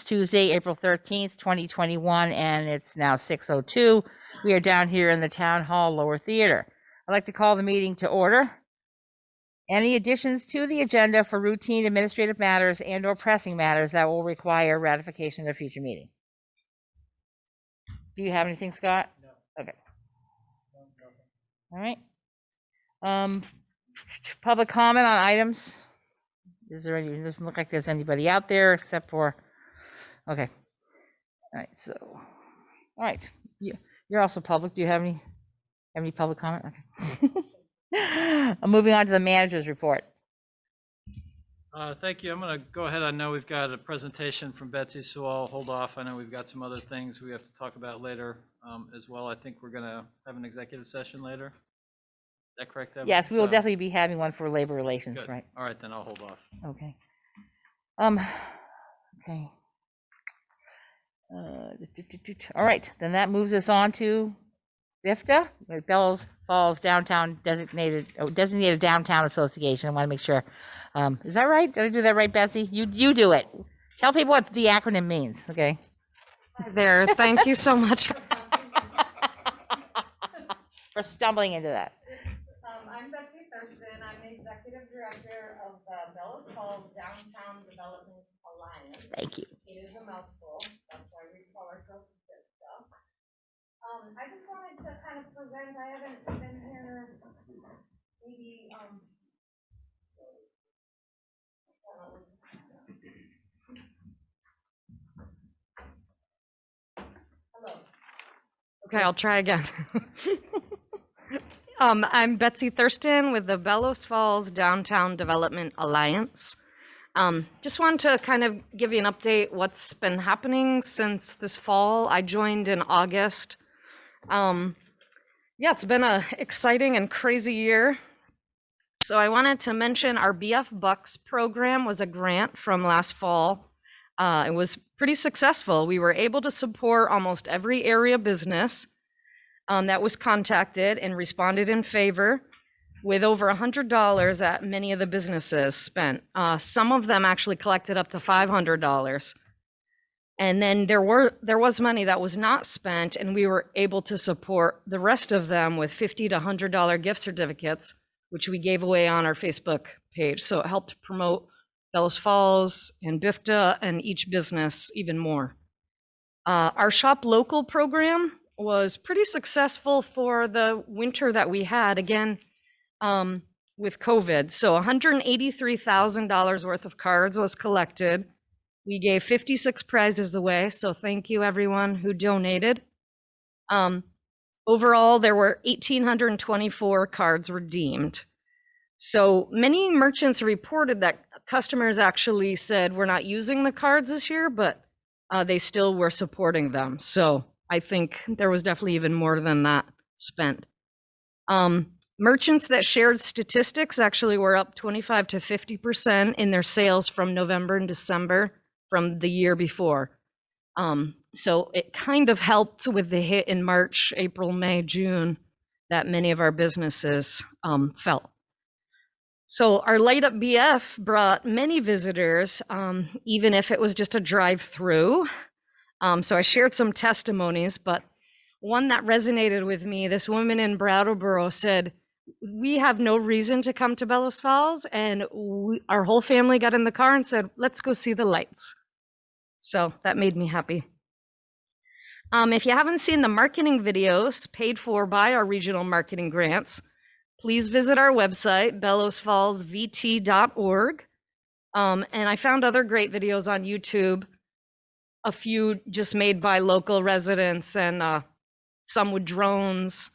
Tuesday, April 13th, 2021, and it's now 6:02. We are down here in the Town Hall Lower Theater. I'd like to call the meeting to order. Any additions to the agenda for routine administrative matters and or pressing matters that will require ratification at a future meeting? Do you have anything, Scott? No. Okay. No, All right. Public comment on items. Is there any? It doesn't look like there's anybody out there except for. Okay. All right. So, all right. You're also public. Do you have any public comment? Okay. I'm moving on to the manager's report. Thank you. I'm going to go ahead. I know we've got a presentation from Betsy, so I'll hold off. I know we've got some other things we have to talk about later as well. I think we're going to have an executive session later. Is that correct, Evan? Yes, we will definitely be having one for labor relations, good. Right? All right, then I'll hold off. Okay. Okay. All right, then that moves us on to BIFTA, Bellows Falls Downtown Designated Downtown Association. I want to make sure. Is that right? Did I do that right, Betsy? You do it. Tell people what the acronym means, okay? Hi there. Thank you so much for stumbling into that. I'm Betsy Thurston. I'm the Executive Director of the Bellows Falls Downtown Development Alliance. Thank you. It is a mouthful. That's why we call ourselves BIFTA. I just wanted to kind of present. I haven't been here maybe hello. Okay, I'll try again. I'm Betsy Thurston with the Bellows Falls Downtown Development Alliance. Just wanted to kind of give you an update what's been happening since this fall. I joined in August. Yeah, it's been an exciting and crazy year. So I wanted to mention our BF Bucks program was a grant from last fall. It was pretty successful. We were able to support almost every area business that was contacted and responded in favor, with over $100 that many of the businesses spent. Some of them actually collected up to $500. And then there was money that was not spent, and we were able to support the rest of them with $50 to $100 gift certificates, which we gave away on our Facebook page. So it helped promote Bellows Falls and BIFTA and each business even more. Our Shop Local program was pretty successful for the winter that we had, again, with COVID. So $183,000 worth of cards was collected. We gave 56 prizes away, so thank you everyone who donated. Overall, there were 1,824 cards redeemed. So many merchants reported that customers actually said, we're not using the cards this year, but they still were supporting them. So I think there was definitely even more than that spent. Merchants that shared statistics actually were up 25 to 50% in their sales from November and December from the year before. So it kind of helped with the hit in March, April, May, June that many of our businesses felt. So our Light Up BF brought many visitors, even if it was just a drive-through. So I shared some testimonies, but one that resonated with me, this woman in Brattleboro said, we have no reason to come to Bellows Falls, and our whole family got in the car and said, let's go see the lights. So that made me happy. If you haven't seen the marketing videos paid for by our regional marketing grants, please visit our website, bellowsfallsvt.org. And I found other great videos on YouTube, a few just made by local residents and some with drones.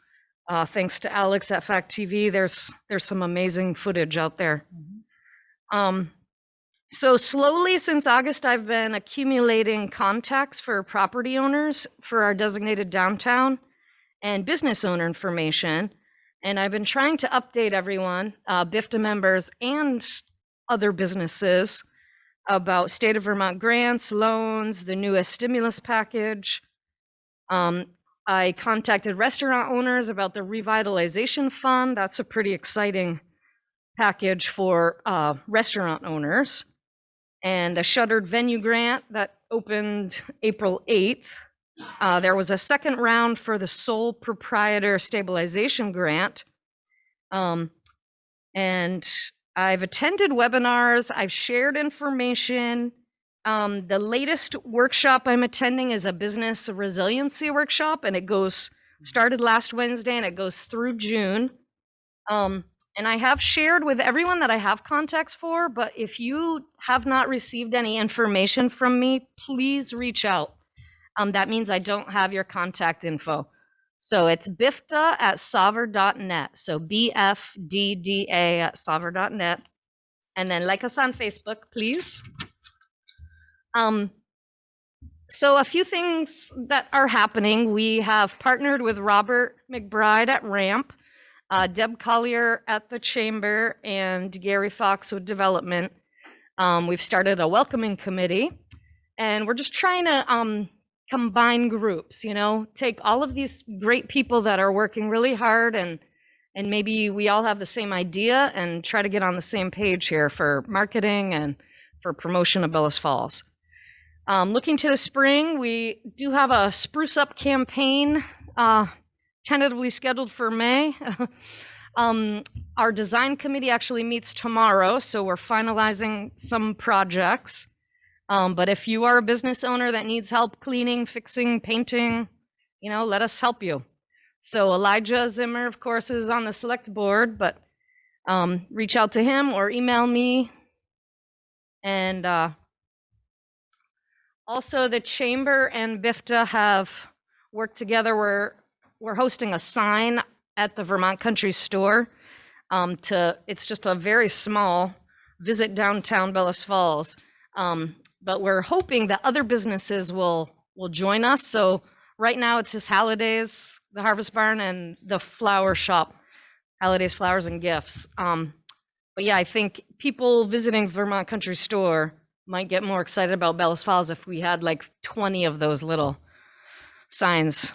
Thanks to Alex at Fact TV, there's some amazing footage out there. So slowly since August, I've been accumulating contacts for property owners for our designated downtown and business owner information. And I've been trying to update everyone, BIFTA members and other businesses, about state of Vermont grants, loans, the newest stimulus package. I contacted restaurant owners about the revitalization fund. That's a pretty exciting package for restaurant owners. And the shuttered venue grant that opened April 8th. There was a second round for the sole proprietor stabilization grant. And I've attended webinars, I've shared information. The latest workshop I'm attending is a business resiliency workshop, and it started last Wednesday and it goes through June. And I have shared with everyone that I have contacts for, but if you have not received any information from me, please reach out. That means I don't have your contact info. So it's bifda@savr.net. So BFDDA@savr.net. And then like us on Facebook, please. So a few things that are happening. We have partnered with Robert McBride at RAMP, Deb Collier at the Chamber, and Gary Fox with Development. We've started a welcoming committee, and we're just trying to combine groups, take all of these great people that are working really hard, and maybe we all have the same idea, and try to get on the same page here for marketing and for promotion of Bellows Falls. Looking to the spring, we do have a Spruce Up campaign tentatively scheduled for May. Our design committee actually meets tomorrow, so we're finalizing some projects. But if you are a business owner that needs help cleaning, fixing, painting, let us help you. So Elijah Zimmer, of course, is on the select board, but reach out to him or email me. And also the Chamber and BIFTA have worked together. We're hosting a sign at the Vermont Country Store. It's just a very small visit downtown Bellows Falls. But we're hoping that other businesses will join us. So right now it's just Halliday's, the Harvest Barn, and the flower shop, Halliday's Flowers and Gifts. But yeah, I think people visiting Vermont Country Store might get more excited about Bellows Falls if we had like 20 of those little signs.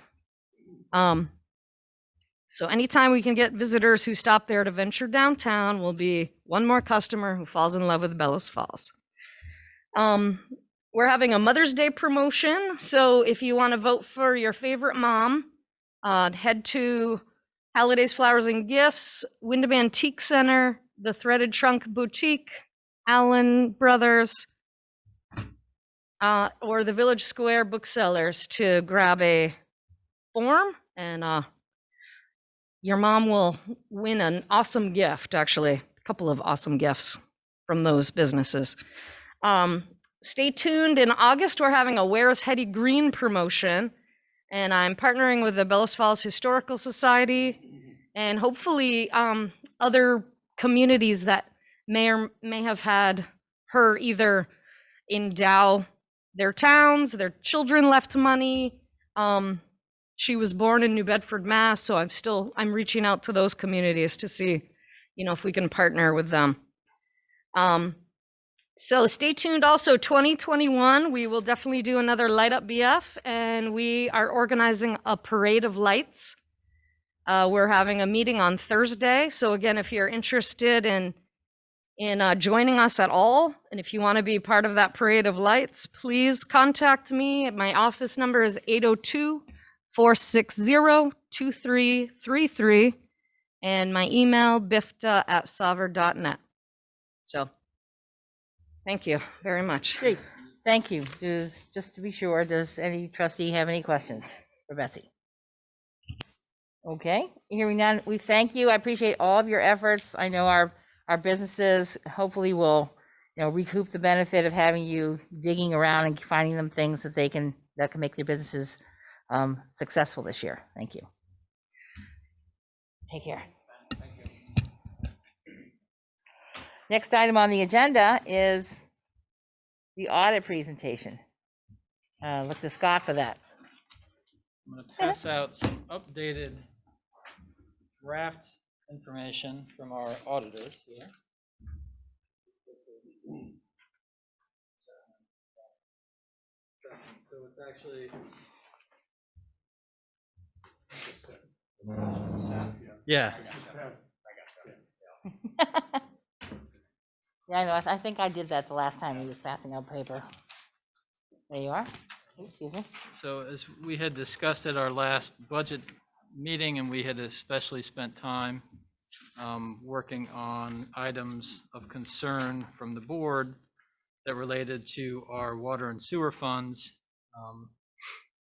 So anytime we can get visitors who stop there to venture downtown, will be one more customer who falls in love with Bellows Falls. We're having a Mother's Day promotion. So if you want to vote for your favorite mom, head to Halliday's Flowers and Gifts, Wyndham Antique Center, the Threaded Trunk Boutique, Allen Brothers, or the Village Square Booksellers to grab a form, and your mom will win an awesome gift, actually, a couple of awesome gifts from those businesses. Stay tuned. In August, we're having a Where's Hetty Green promotion, and I'm partnering with the Bellows Falls Historical Society, and hopefully other communities that may have had her either endow their towns, their children left money. She was born in New Bedford, Mass, so I'm reaching out to those communities to see, if we can partner with them. So stay tuned. Also, 2021, we will definitely do another Light Up BF, and we are organizing a parade of lights. We're having a meeting on Thursday. So again, if you're interested in joining us at all, and if you want to be part of that parade of lights, please contact me. My office number is 802-460-2333, and my email, bifta@savr.net. So thank you very much. Great. Thank you. Just to be sure, does any trustee have any questions for Betsy? Okay, hearing none, we thank you. I appreciate all of your efforts. I know our businesses hopefully will, recoup the benefit of having you digging around and finding them things that can make their businesses successful this year. Thank you. Take care. Thank you. Next item on the agenda is the audit presentation. Look to Scott for that. I'm going to pass out some updated draft information from our auditors here. So it's actually, yeah. Yeah, I know. I think I did that the last time he was passing out paper. There you are. Excuse me. So as we had discussed at our last budget meeting, and we had especially spent time working on items of concern from the board that related to our water and sewer funds,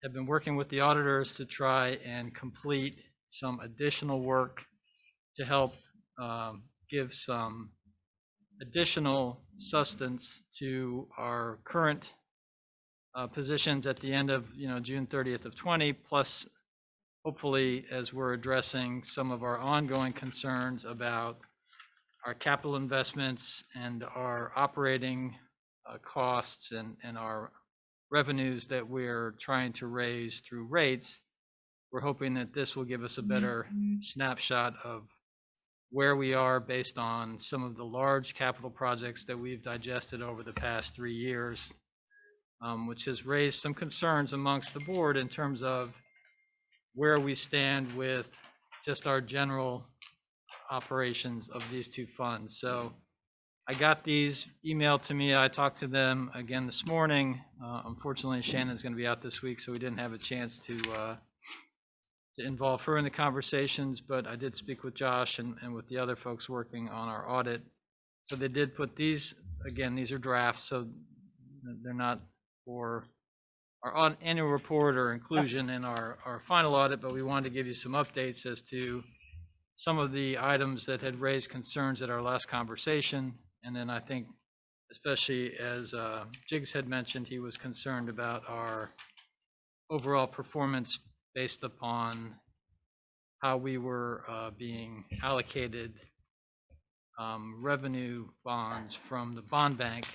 have been working with the auditors to try and complete some additional work to help give some additional sustenance to our current positions at the end of, June 30th of 20, plus hopefully as we're addressing some of our ongoing concerns about our capital investments and our operating costs and our revenues that we're trying to raise through rates. We're hoping that this will give us a better snapshot of where we are based on some of the large capital projects that we've digested over the past 3 years, which has raised some concerns amongst the board in terms of where we stand with just our general operations of these two funds. So I got these emailed to me. I talked to them again this morning. Unfortunately, Shannon's going to be out this week, so we didn't have a chance to involve her in the conversations, but I did speak with Josh and with the other folks working on our audit. So they did put these, again, these are drafts, so they're not for our annual report or inclusion in our final audit, but we wanted to give you some updates as to some of the items that had raised concerns at our last conversation. And then I think, especially as Jiggs had mentioned, he was concerned about our overall performance based upon how we were being allocated revenue bonds from the bond bank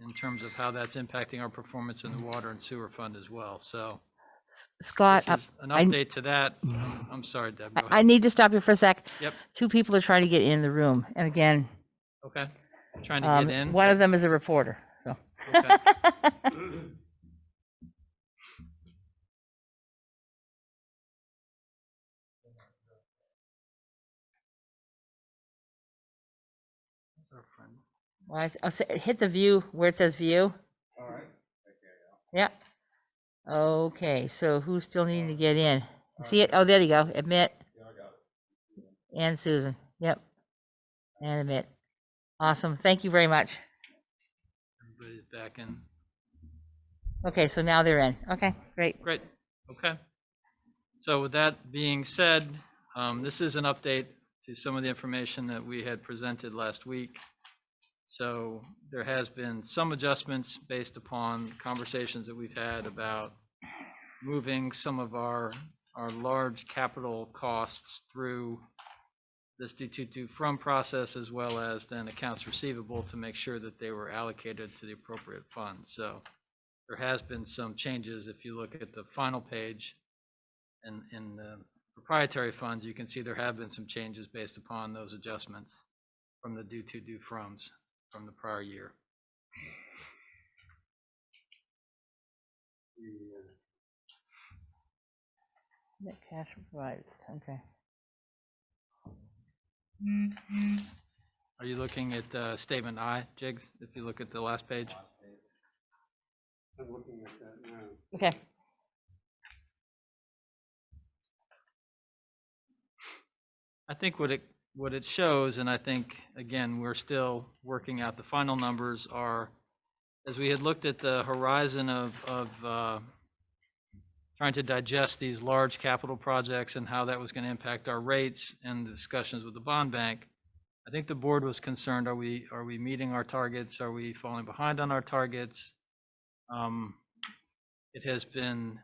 in terms of how that's impacting our performance in the water and sewer fund as well. So Scott, this is an update to that. I'm sorry, Deb, go I ahead. need to stop you for a sec. Yep, Two people are trying to get in the room. And again, okay. Trying to get in. one of them is a reporter. So. Okay. That's our friend. Well, I'll say, hit the view where it says view. All right. Yeah. Okay, so who's still needing to get in? See it? Oh, there you go. Admit. Yeah, I got it. And Susan. Yep. And admit. Awesome. Thank you very much. Everybody's back in. Okay, so now they're in. Okay, great. Great, okay. So with that being said, this is an update to some of the information that we had presented last week. So there has been some adjustments based upon conversations that we've had about moving some of our large capital costs through this D22 from process, as well as then accounts receivable, to make sure that they were allocated to the appropriate funds. So there has been some changes. If you look at the final page in the proprietary funds, you can see there have been some changes based upon those adjustments from the due to do froms from the prior year. Net cash provided. Okay. Are you looking at statement I, Jiggs, if you look at the last page? I'm looking at that now. Okay. I think what it shows, and I think, again, we're still working out the final numbers, are, as we had looked at the horizon of trying to digest these large capital projects and how that was going to impact our rates and the discussions with the bond bank, I think the board was concerned, are we meeting our targets? Are we falling behind on our targets? It has been,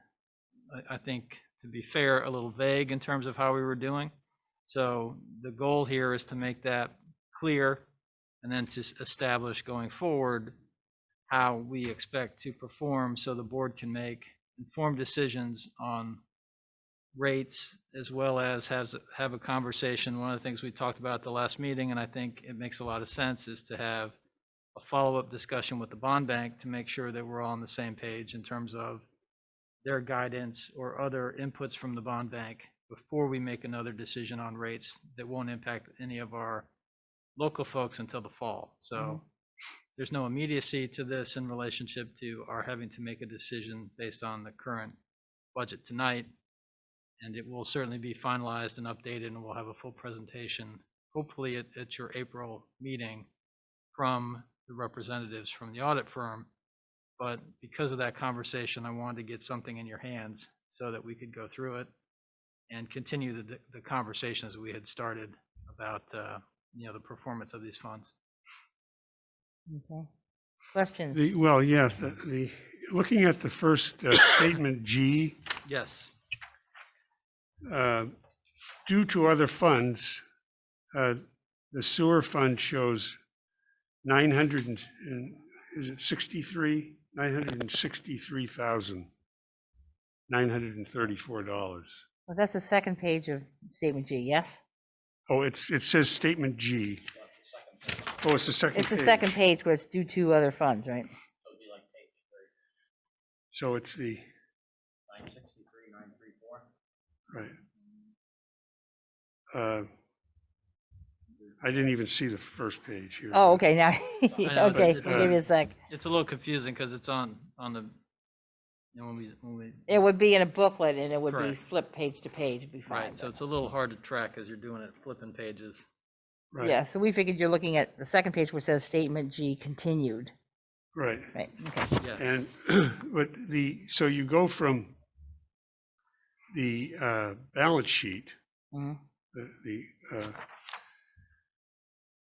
I think, to be fair, a little vague in terms of how we were doing. So the goal here is to make that clear and then to establish going forward how we expect to perform, so the board can make informed decisions on rates, as well as have a conversation. One of the things we talked about at the last meeting, and I think it makes a lot of sense, is to have a follow-up discussion with the bond bank to make sure that we're all on the same page in terms of their guidance or other inputs from the bond bank before we make another decision on rates that won't impact any of our local folks until the fall. So there's no immediacy to this in relationship to our having to make a decision based on the current budget tonight. And it will certainly be finalized and updated, and we'll have a full presentation, hopefully at your April meeting, from the representatives from the audit firm. But because of that conversation, I wanted to get something in your hands so that we could go through it and continue the conversations we had started about the performance of these funds. Okay. Questions? Well, yeah, looking at the first statement G, Yes. due to other funds, the sewer fund shows 900 and, is it 63? $963,934. Well, that's the second page of statement G, yes? Oh, it says statement G. Oh, it's the second It's page. the second page where it's due to other funds, right? So it's the. 963,934. Right. I didn't even see the first page here. Oh, okay, now, know, okay, it's- give me a sec. It's a little confusing because it's on the, when we, It would be in a booklet and it would be Correct. flipped page to page, it'd be fine. right, so it's a little hard to track as you're doing it flipping pages. Right. Yeah, so we figured you're looking at the second page where it says statement G continued, Right. right, okay. Yes. And, but so you go from the balance sheet, Mhm.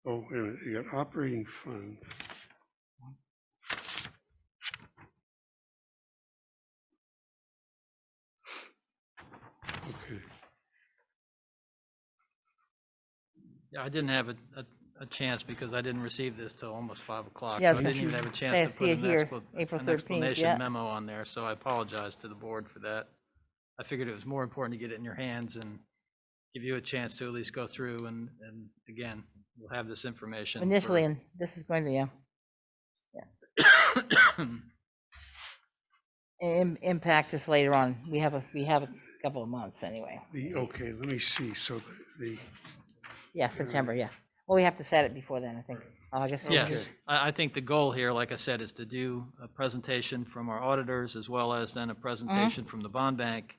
oh, wait a minute, you got operating fund. Okay, Yeah, I didn't have a chance because I didn't receive this till almost 5 o'clock. Yeah, So I but didn't even you- have a chance I to see put it here, April an 13th, explanation yeah. memo on there, so I apologize to the board for that. I figured it was more important to get it in your hands and give you a chance to at least go through and again, we'll have this information. for- Initially, and this is going to, yeah, impact us later on. We have a couple of months anyway. okay, let me see, so the, Yeah, September, yeah. Well, we have to set it before then, I think, August. Yes, I think the goal here, like I said, is to do a presentation from our auditors as well as then a presentation from the bond bank,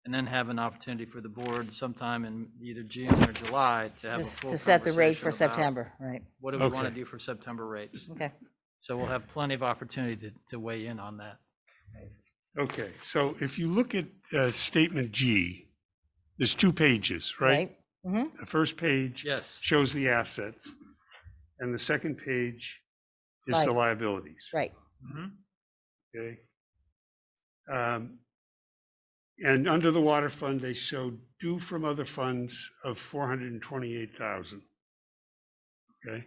and then have an opportunity for the board sometime in either June or July to have a full To set the rate for conversation about September, right, what do we want to Okay. do for September rates. okay. So we'll have plenty of opportunity to weigh in on that. okay, so if you look at statement G, there's 2 pages, right? Mm-hmm, The first page Yes, shows the assets, and the second page is the liabilities, right, okay? And under the water fund, they show due from other funds of 428,000. Okay,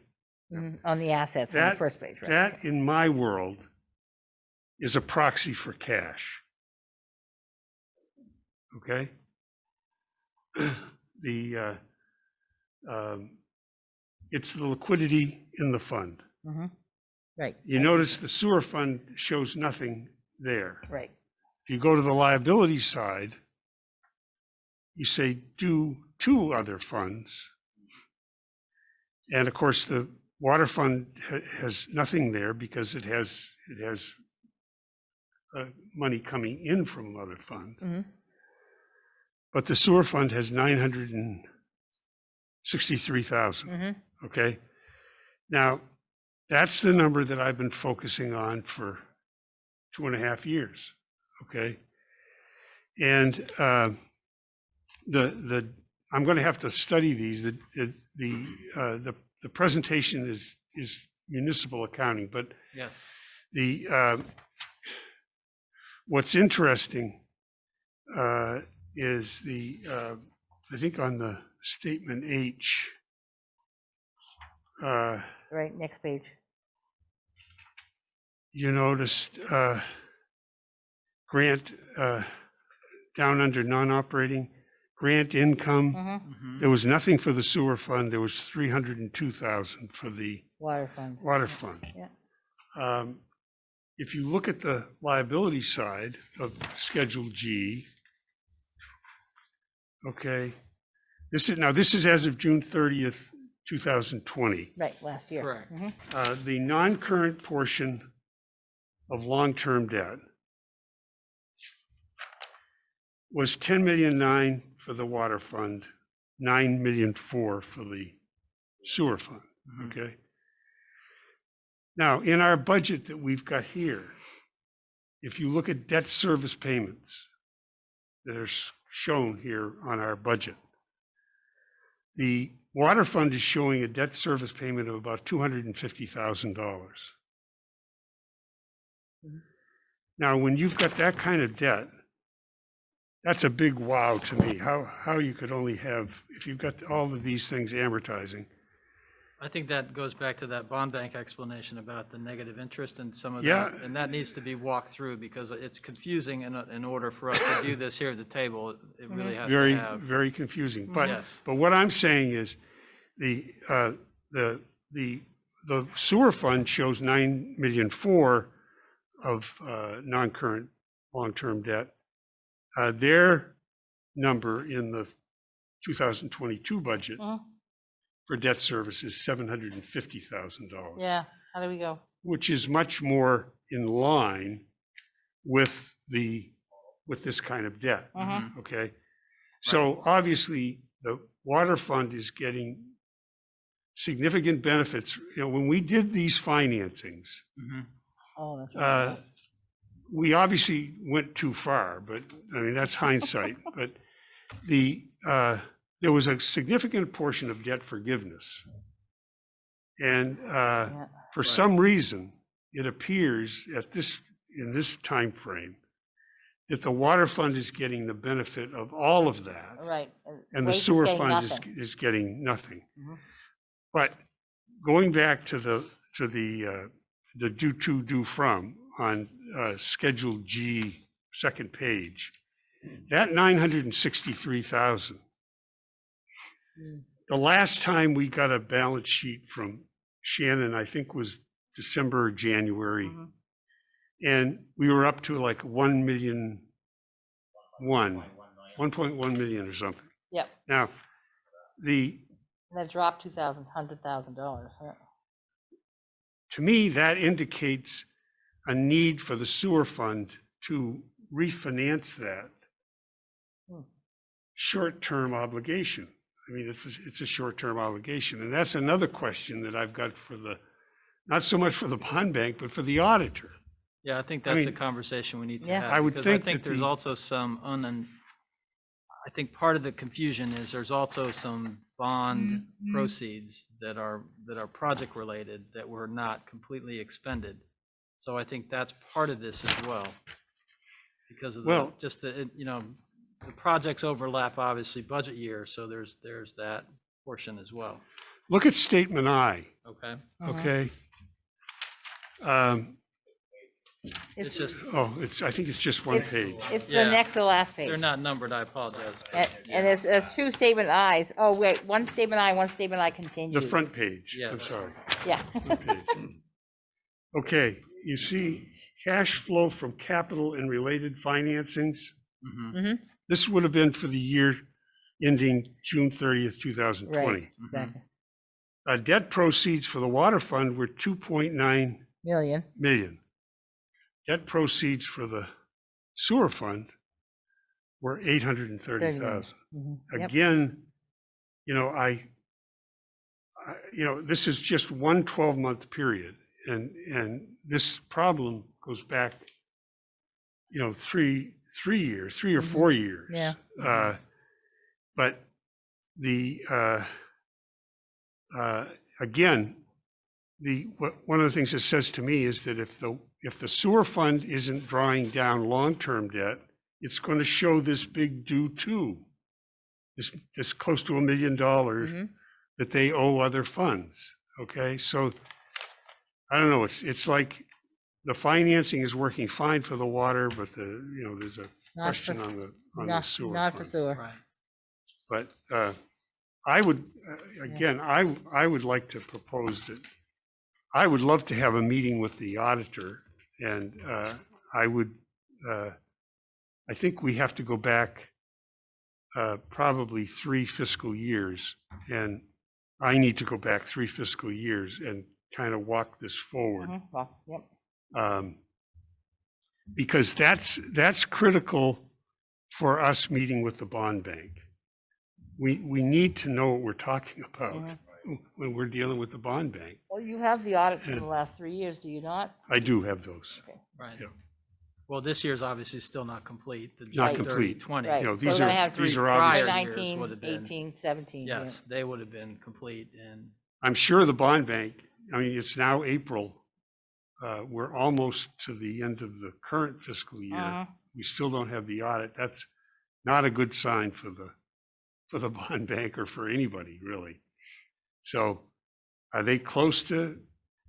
mhm, on the assets on the That- first page, right. that in my world is a proxy for cash. Okay? It's the liquidity in the fund. Mm-hmm, right. You notice the sewer fund shows nothing there. Right, If you go to the liability side, you say due to other funds. And of course, the water fund has nothing there because it has money coming in from other funds. mhm, But the sewer fund has 963,000, mhm, okay? Now, that's the number that I've been focusing on for 2.5 years, okay? And I'm going to have to study these. The presentation is municipal accounting, but yes. what's interesting is I think on the statement H, right, next page. you noticed grant down under non-operating grant income. Mm-hmm, There was nothing for the sewer fund. There was 302,000 for the water fund. water fund. Yeah. If you look at the liability side of Schedule G, okay, this is as of June 30th, 2020. Right, last year. Correct. Mhm. The non-current portion of long-term debt was 10,000,009 for the water fund, 9,000,004 for the sewer fund, Mhm. okay? Now, in our budget that we've got here, if you look at debt service payments that are shown here on our budget, the water fund is showing a debt service payment of about $250,000. Mhm. Now, when you've got that kind of debt, that's a big wow to me. How you could only have, if you've got all of these things amortizing. I think that goes back to that bond bank explanation about the negative interest and some of Yeah. that. And that needs to be walked through because it's confusing in order for us to do this here at the table. It really has to Very, have. very confusing. But Yes. but what I'm saying is the sewer fund shows 9,000,004 of non-current long-term debt. Their number in the 2022 budget Mhm. for debt service is $750,000, Yeah, how do we go? which is much more in line with this kind of debt. Mhm. Okay, so obviously the water fund is getting significant benefits. You know, when we did these financings, Mhm. Oh, that's right. we obviously went too far, but I mean, that's hindsight. But there was a significant portion of debt forgiveness. And Yeah. for some reason, it appears in this time frame that the water fund is getting the benefit of all of that, Right. and the Waste is sewer getting fund nothing. is getting nothing. Mhm. But going back to the due to, due from on Schedule G, second page, that 963,000. Mm. The last time we got a balance sheet from Shannon, I think was December or January, Mhm. and we were up to like 1.1 million or something. Yep, Now, that dropped $100,000. Yeah. to me, that indicates a need for the sewer fund to refinance that Hmm. short-term obligation. I mean, it's a short-term obligation. And that's another question that I've got for not so much for the bond bank, but for the auditor. Yeah, I think I that's a mean, conversation we need to Yeah. have. I would because think I think that there's also I think part of the confusion is there's also some bond proceeds that are project related that were not completely expended. So I think that's part of this as well. Because of Well- the projects overlap obviously budget year, so there's that portion as well. Look at statement I, Okay? Mhm. okay? It's just, I think it's just one It's- page. It's Yeah. the next to last page. they're not numbered, I apologize. And Yeah. there's two statement Is. Oh, wait, one statement I, one statement I continued. The front page, I'm Yes. sorry. Yeah. Front page. Okay, you see cash flow from capital and related financings. Mhm. Hmm. This would have been for the year ending June 30th, 2020. Right, exactly. Debt proceeds for the water fund were 2.9 Million. million. Debt proceeds for the sewer fund were 830,000. Yep. Again, you know, this is just one 12-month period, and this problem goes back, 3 or 4 years. Yeah. But again, one of the things it says to me is that if the sewer fund isn't drawing down long-term debt, it's going to show this big due to, this close to $1 million Mhm. that they owe other funds. Okay, so I don't know. It's like the financing is working fine for the water, but there's a Not question for- on the Not, sewer not for fund. sewer. Right. But I would, again, I would like to propose that, I would love to have a meeting with the auditor, and I think we have to go back probably 3 fiscal years and I need to go back 3 fiscal years and kind of walk this forward. Well, yep. Because that's critical for us meeting with the bond bank. We need to know what we're talking about when we're dealing with the bond bank. Well, you have the audit for the last 3 years, do you not? I do have those. Okay. Right. Yeah. Well, this year's obviously still not complete. The Not June 30, complete. 20. Right. You know, So these we're gonna are, have these three are prior obviously, years 19, would have been- 18, 17. yeah. Yes, they would have been complete, and I'm sure the bond bank, I mean, it's now April. We're almost to the end of the current fiscal year. We still don't have the audit. That's not a good sign for the bond bank or for anybody, really. So are they close to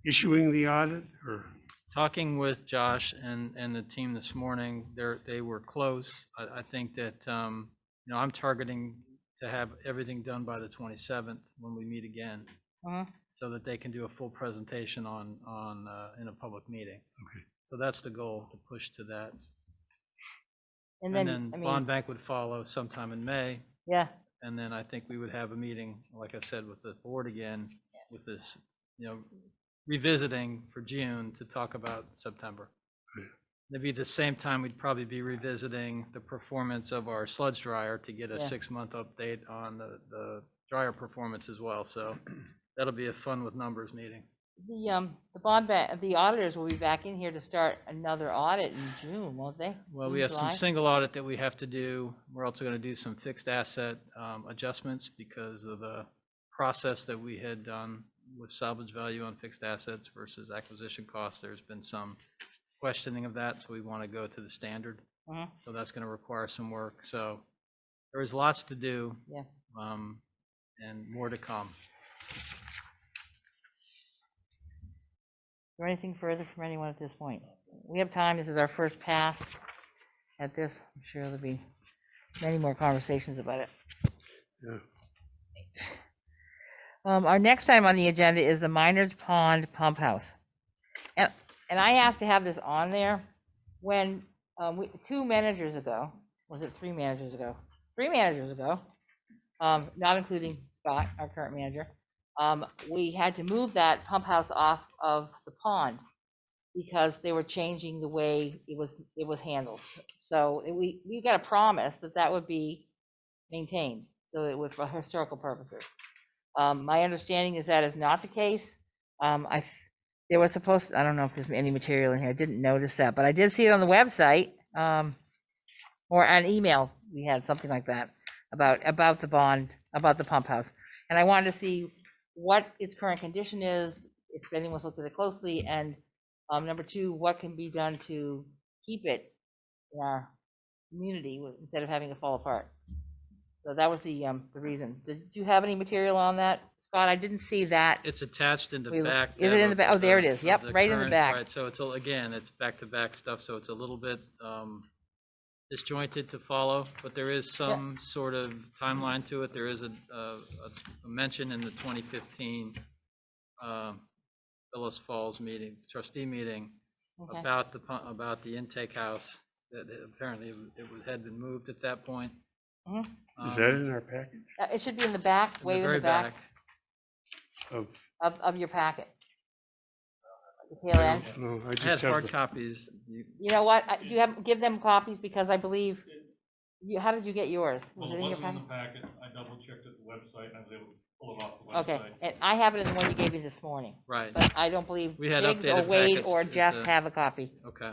issuing the audit or? talking with Josh and the team this morning, they were close. I think that, I'm targeting to have everything done by the 27th when we meet again, so that they can do a full presentation in a public meeting. Okay. So that's the goal, to push to that. And And then, then I bond mean, bank would follow sometime in May. yeah, And then I think we would have a meeting, like I said, with the board again, with this, revisiting for June to talk about September. Yeah. Maybe at the same time, we'd probably be revisiting the performance of our sludge dryer to get a Yeah. 6-month update on the dryer performance as well. So that'll be a fun with numbers meeting. the bond bank, the auditors will be back in here to start another audit in June, won't they? Well, June, we have some July? single audit that we have to do. We're also going to do some fixed asset adjustments because of the process that we had done with salvage value on fixed assets versus acquisition costs. There's been some questioning of that, so we want to go to the standard. So that's going to require some work. So there is lots to do. Yeah. And more to come. Is there anything further from anyone at this point? We have time. This is our first pass at this. I'm sure there'll be many more conversations about it. Yeah. Our next item on the agenda is the Miners Pond Pump House. And I asked to have this on there when 2 managers ago, was it 3 managers ago? 3 managers ago, not including Scott, our current manager, we had to move that pump house off of the pond because they were changing the way it was handled. So we got a promise that would be maintained, so it would, for historical purposes. My understanding is that is not the case. There was supposed to, I don't know if there's any material in here. I didn't notice that, but I did see it on the website, or an email. We had something like that about the bond, about the pump house. And I wanted to see what its current condition is, if anyone's looked at it closely, and number 2, what can be done to keep it in our community instead of having it fall apart. So that was the reason. Did you have any material on that, Scott? I didn't see that. It's attached in the We- back. is it in the Deb, back? of Oh, there it the- is. of Yep, right in the current- back. Right, so it's, again, it's back-to-back stuff, so it's a little bit disjointed to follow, but there is some sort of timeline to it. There is a mention in the 2015 Bellows Falls meeting, trustee meeting, Okay. about the intake house, that apparently had been moved at that point. Is that in our package? It should be in the back, In way in very the back Oh, of your packet. The tail end. no, I I had just hard have, copies. You know what? Give them copies because I believe, how did you get yours? Was Well, it it in your wasn't in packet? the packet. I double checked at the website and I was able to pull it off the Okay, website. and I have it in the one you gave me this morning, Right, but I don't believe We had Biggs or updated Wade packets or at Jeff the- have a copy. okay.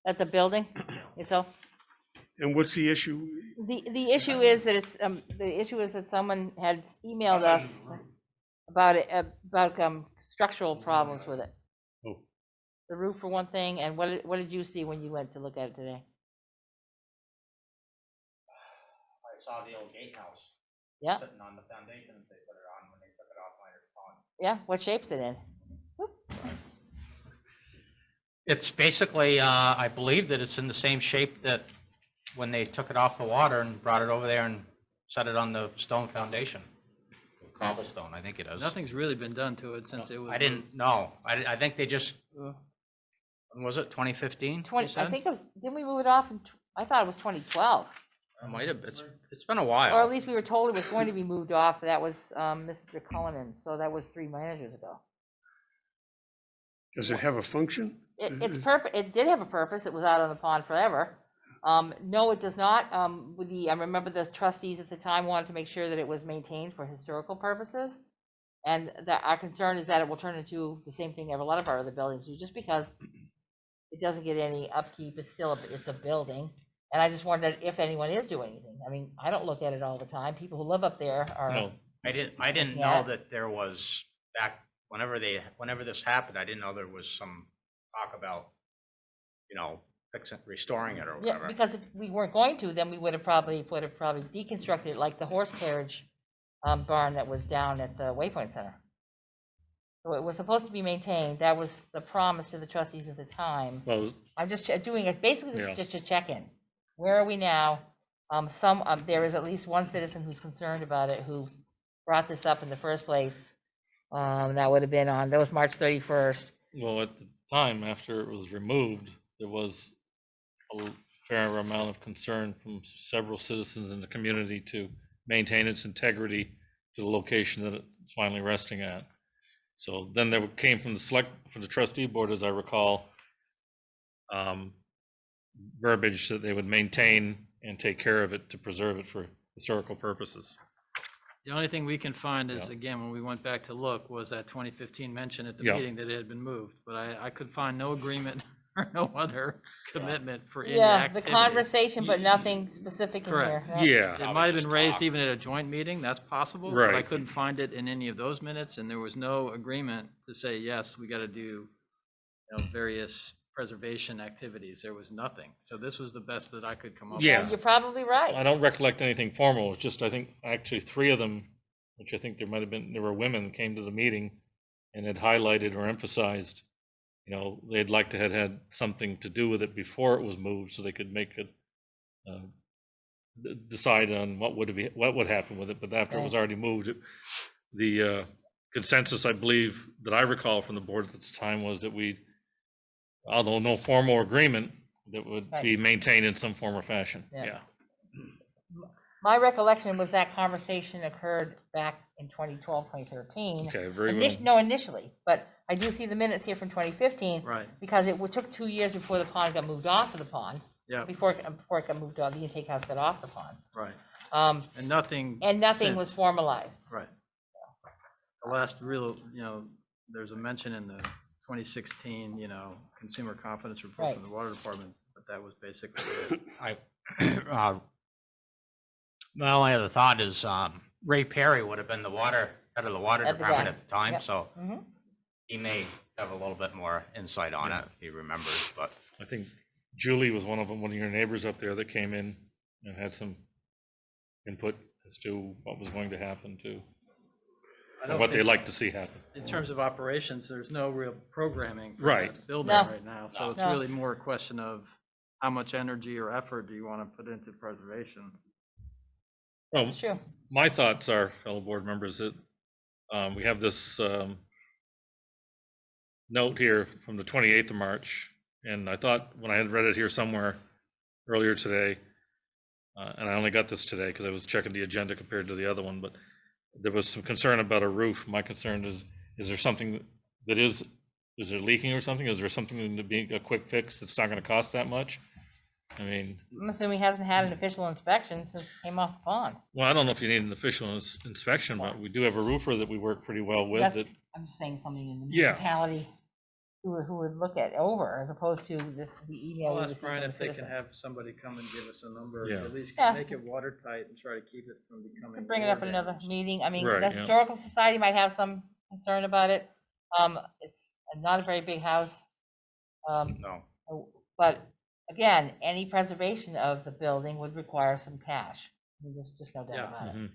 That's a building itself. and what's the issue? The issue is that someone had emailed us about it, about structural problems with it. Oh, The roof for one thing, and what did you see when you went to look at it today? I saw the old gatehouse Yeah, sitting on the foundation that they put it on when they took it off Miners Pond. yeah, what shape's it in? It's basically, I believe that it's in the same shape that when they took it off the water and brought it over there and set it on the stone foundation. Cobblestone, I think it is. Nothing's really been done to it since it was. I didn't know. I think they just, when was it, 2015? 20, I think it was, didn't we move it off I thought it was 2012. It might have, it's been a Or at while. least we were told it was going to be moved off. That was Mr. Cullinan, so that was 3 managers ago. Does it have a function? It's perfect. It did have a purpose. It was out on the pond forever. No, it does not. I remember the trustees at the time wanted to make sure that it was maintained for historical purposes. And that our concern is that it will turn into the same thing a lot of our other buildings do, just because it doesn't get any upkeep. It's still, it's a building. And I just wondered if anyone is doing anything. I mean, I don't look at it all the time. People who live up there are. No, I didn't Yeah. know that there was back, whenever this happened, I didn't know there was some talk about, restoring it or Yeah, whatever. because if we weren't going to, then we would have probably deconstructed it, like the horse carriage barn that was down at the Waypoint Center. So it was supposed to be maintained. That was the promise to the trustees at the time. well, I'm just doing it, basically this Yeah. is just a check-in. Where are we now? There is at least one citizen who's concerned about it, who brought this up in the first place. That would have been that was March 31st. well, at the time, after it was removed, there was a fair amount of concern from several citizens in the community to maintain its integrity to the location that it's finally resting at. So then there came from the trustee board, as I recall, verbiage that they would maintain and take care of it to preserve it for historical purposes. The only thing we can find is, Yeah. again, when we went back to look, was that 2015 mention at the Yeah. meeting that it had been moved. But I could find no agreement or no other commitment for any Yeah, the activity. conversation, but nothing specific in here. Correct. No. Yeah, It might have been just raised talk. even at a joint meeting, that's possible, but I Right. couldn't find it in any of those minutes, and there was no agreement to say, yes, we gotta do, various preservation activities. There was nothing. So this was the best that I could come up with. Yeah. You're probably right. I don't recollect anything formal. It's just, I think, actually 3 of them, which I think there were women that came to the meeting and had highlighted or emphasized, they'd like to have had something to do with it before it was moved, so they could make it, decide on what would happen with it. But after it was Right. already moved, the consensus, I believe, that I recall from the board at the time was that although no formal agreement, that would be Right. maintained in some form or fashion. Yeah. Yeah. My recollection was that conversation occurred back in 2012, 2013. Okay, very well. No, initially, but I do see the minutes here from 2015. Right, Because it took 2 years before the pond got moved off of the pond, yeah, before it got moved off, the intake house got off the pond. right. And And nothing. nothing was since. formalized. Right. The last real, there's a mention in the 2016, consumer confidence report Right. from the water department, but that was basically it. My only other thought is, Ray Perry would have been head of the water At the department time. at the time, Yep. so Mhm. he may have a little bit more insight on it if he remembers, but. I think Julie was one of your neighbors up there that came in and had some input as to what was going to happen too, I or don't what they'd think- like to see happen. In terms of operations, there's no real programming for Right. that building No. right now. So No. it's No. really more a question of how much energy or effort do you want to put into preservation? Well, It's true. my thoughts are, fellow board members, that we have this note here from the 28th of March, and I thought when I had read it here somewhere earlier today, and I only got this today because I was checking the agenda compared to the other one, but there was some concern about a roof. My concern is there something that is there leaking or something? Is there something to be a quick fix that's not going to cost that much? I mean, I'm assuming he hasn't had an official inspection since it came off the pond. well, I don't know if you need an official inspection, but we do have a roofer that we work pretty well with. Yes. That I'm just saying something in the Yeah. municipality who would look at over, as opposed to the email. I'll we ask received Brian from if the they can citizen. have somebody come and give us a number, Yeah. at least Yeah. make it watertight and try to keep it from becoming. Could bring it more up at another damaged. meeting. I mean, Right, the yeah. Historical Society might have some concern about it. It's not a very big house. No. But again, any preservation of the building would require some cash. I mean, there's just no doubt Yeah. about it, Mhm.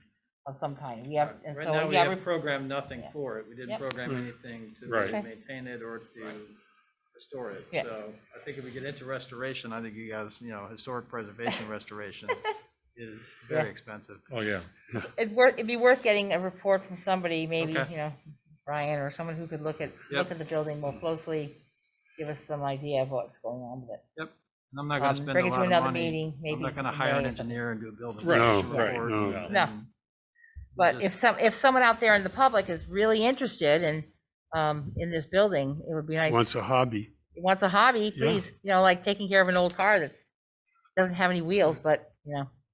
of some kind. We have, and Right so, now, we yeah, have programmed nothing Yeah. for it. We didn't Yep. program anything to Right. really Okay. maintain it or to restore it. Yeah. So I think if we get into restoration, I think you guys, historic preservation restoration is very Yeah. expensive. Oh, yeah. it'd be worth getting a report from somebody, maybe, Okay. Brian or someone who could look at Yep. the building more closely, give us some idea of what's going on with it. Yep. And I'm not gonna spend bring a it to lot of another money. meeting, I'm maybe not gonna in hire an May or something. engineer and do a building. Right, inspection right, report no. and- No. and But just- if someone out there in the public is really interested in this building, it would be nice. Wants a hobby. Wants a hobby, Yeah. please, like taking care of an old car that doesn't have any wheels, but,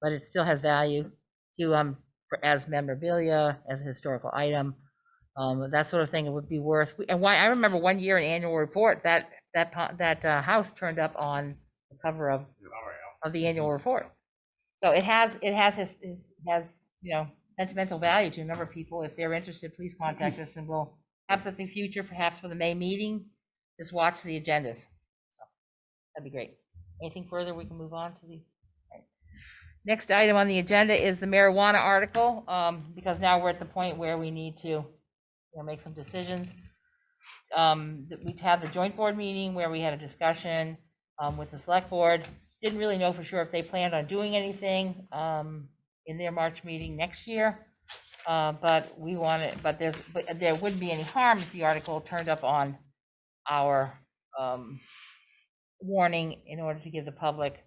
but it still has value to, as memorabilia, as a historical item, that sort of thing, it would be worth. And why, I remember one year in annual report, that house turned up on the cover of the annual report. So it has sentimental value to a number of people. If they're interested, please contact us and we'll have something future, perhaps for the May meeting. Just watch the agendas. So that'd be great. Anything further, we can move on to the right. Next item on the agenda is the marijuana article, because now we're at the point where we need to make some decisions. We had the joint board meeting where we had a discussion with the select board. Didn't really know for sure if they planned on doing anything in their March meeting next year. But there wouldn't be any harm if the article turned up on our warning in order to give the public,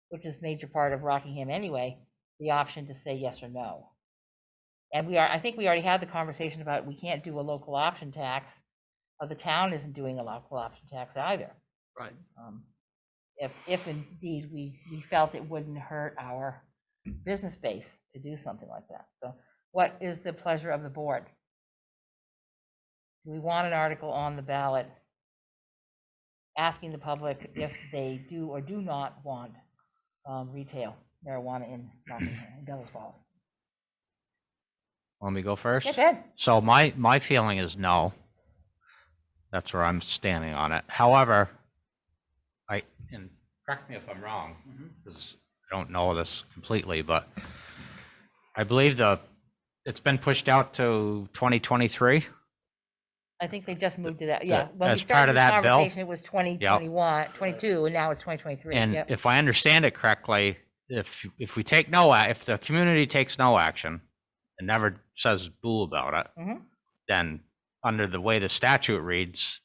which is a major part of Rockingham anyway, the option to say yes or no. And I think we already had the conversation about we can't do a local option tax. The town isn't doing a local option tax either. Right. If indeed we felt it wouldn't hurt our business base to do something like that. So what is the pleasure of the board? Do we want an article on the ballot asking the public if they do or do not want retail marijuana in Bellows Falls? Want me to go first? Yes, Ed. So my feeling is no. That's where I'm standing on it. However, and correct me if I'm wrong, because I don't know this completely, but I believe it's been pushed out to 2023. I think they just moved it out. Yeah. When we As part started of this that bill? conversation, it was 2021, 22, and now it's 2023. And Yep. if I understand it correctly, if the community takes no action and never says boo about it, Mhm. then under the way the statute reads,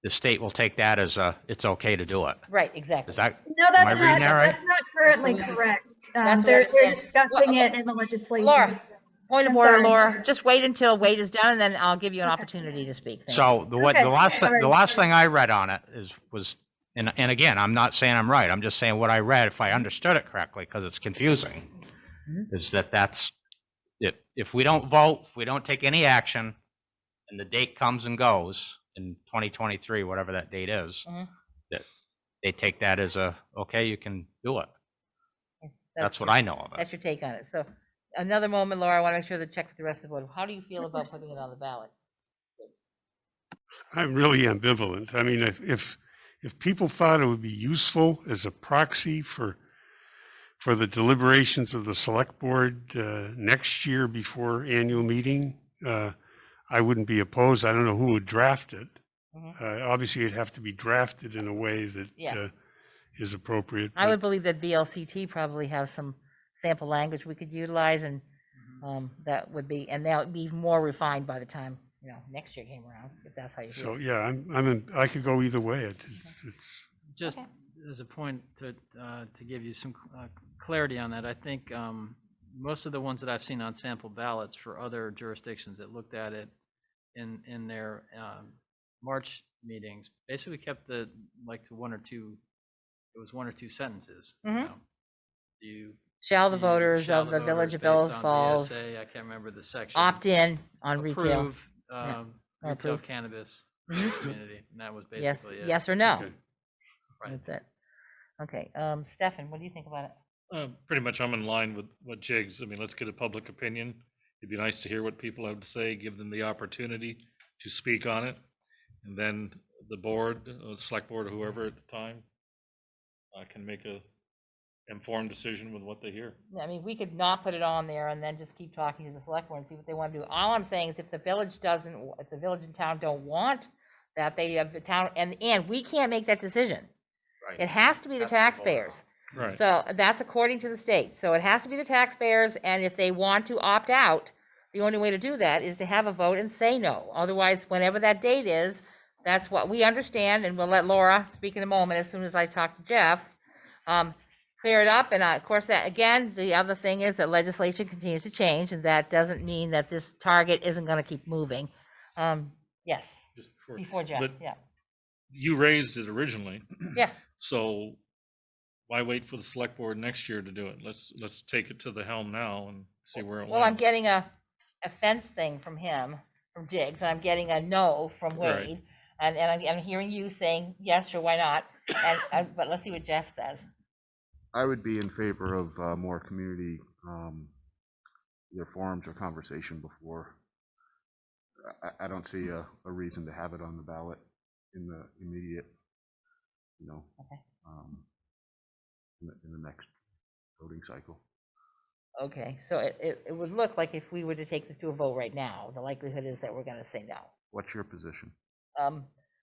the state will take that as it's okay to do it. Right, exactly. Is that, No, that's I not, reading that right? that's not currently That's what correct. That's what They're I'm saying. discussing it in the legislation. Laura, point of I'm order, sorry. Laura. Just wait until Wade is done, and then I'll give you an Okay. opportunity to speak. Thank you. so Okay, the sorry. last thing I read on it was, and again, I'm not saying I'm right. I'm just saying what I read, if I understood it correctly, because it's confusing, is that's, if we don't vote, if we don't take any action, and the date comes and goes in 2023, whatever that date is, Mhm. that they take that as okay, you can do it. Yes, That's what I know of That's it. your take on it. So another moment, Laura, I want to make sure to check with the rest of the board. How do you feel Of about course. putting it on the ballot? I'm really ambivalent. I mean, if people thought it would be useful as a proxy for the deliberations of the select board next year before annual meeting, I wouldn't be opposed. I don't know who would draft it. Obviously, it'd have to be drafted in a way that Yeah. is appropriate. I but- would believe that BLCT probably has some sample language we could utilize, and that would be more refined by the time next year came around, if that's how you feel. So, yeah, I could go either way. It's Just Okay. as a point to give you some clarity on that, I think most of the ones that I've seen on sample ballots for other jurisdictions that looked at it in their March meetings basically kept to one or two sentences. Mhm. You Shall the you voters shall of the Village of based Bellows on Falls VSA, I can't remember the section. opt in on retail? Approve Or retail approve. cannabis Mhm. community, and that was Yes, basically it. yes or no? Okay. Right. That's it. Okay, Stefan, what do you think about it? Pretty much I'm in line with what Jig's, I mean, let's get a public opinion. It'd be nice to hear what people have to say, give them the opportunity to speak on it. And then the board, select board, or whoever at the time, can make a informed decision with what they hear. I mean, we could not put it on there and then just keep talking to the select board and see what they want to do. All I'm saying is if the village and town don't want that, they have the town, and we can't make that decision. It has to be the Has to be voted on. taxpayers. Right. So that's according to the state. So it has to be the taxpayers, and if they want to opt out, the only way to do that is to have a vote and say no. Otherwise, whenever that date is, That's what we understand, and we'll let Laura speak in a moment as soon as I talk to Jeff. Clear it up, and of course, that, again, the other thing is that legislation continues to change, and that doesn't mean that this target isn't gonna keep moving. Yes, Just before Jeff, but yeah. you raised it originally. Yeah. So why wait for the select board next year to do it? Let's take it to the helm now and see where it Well, I'm lands. getting a fence thing from him, from Diggs, and I'm getting a no from Right. Wade. And I'm hearing you saying, yes, sure, why not? But let's see what Jeff says. I would be in favor of more community, either forums or conversation before. I don't see a reason to have it on the ballot in the immediate, Okay. in the next voting cycle. Okay, so it would look like if we were to take this to a vote right now, the likelihood is that we're gonna say no. What's your position?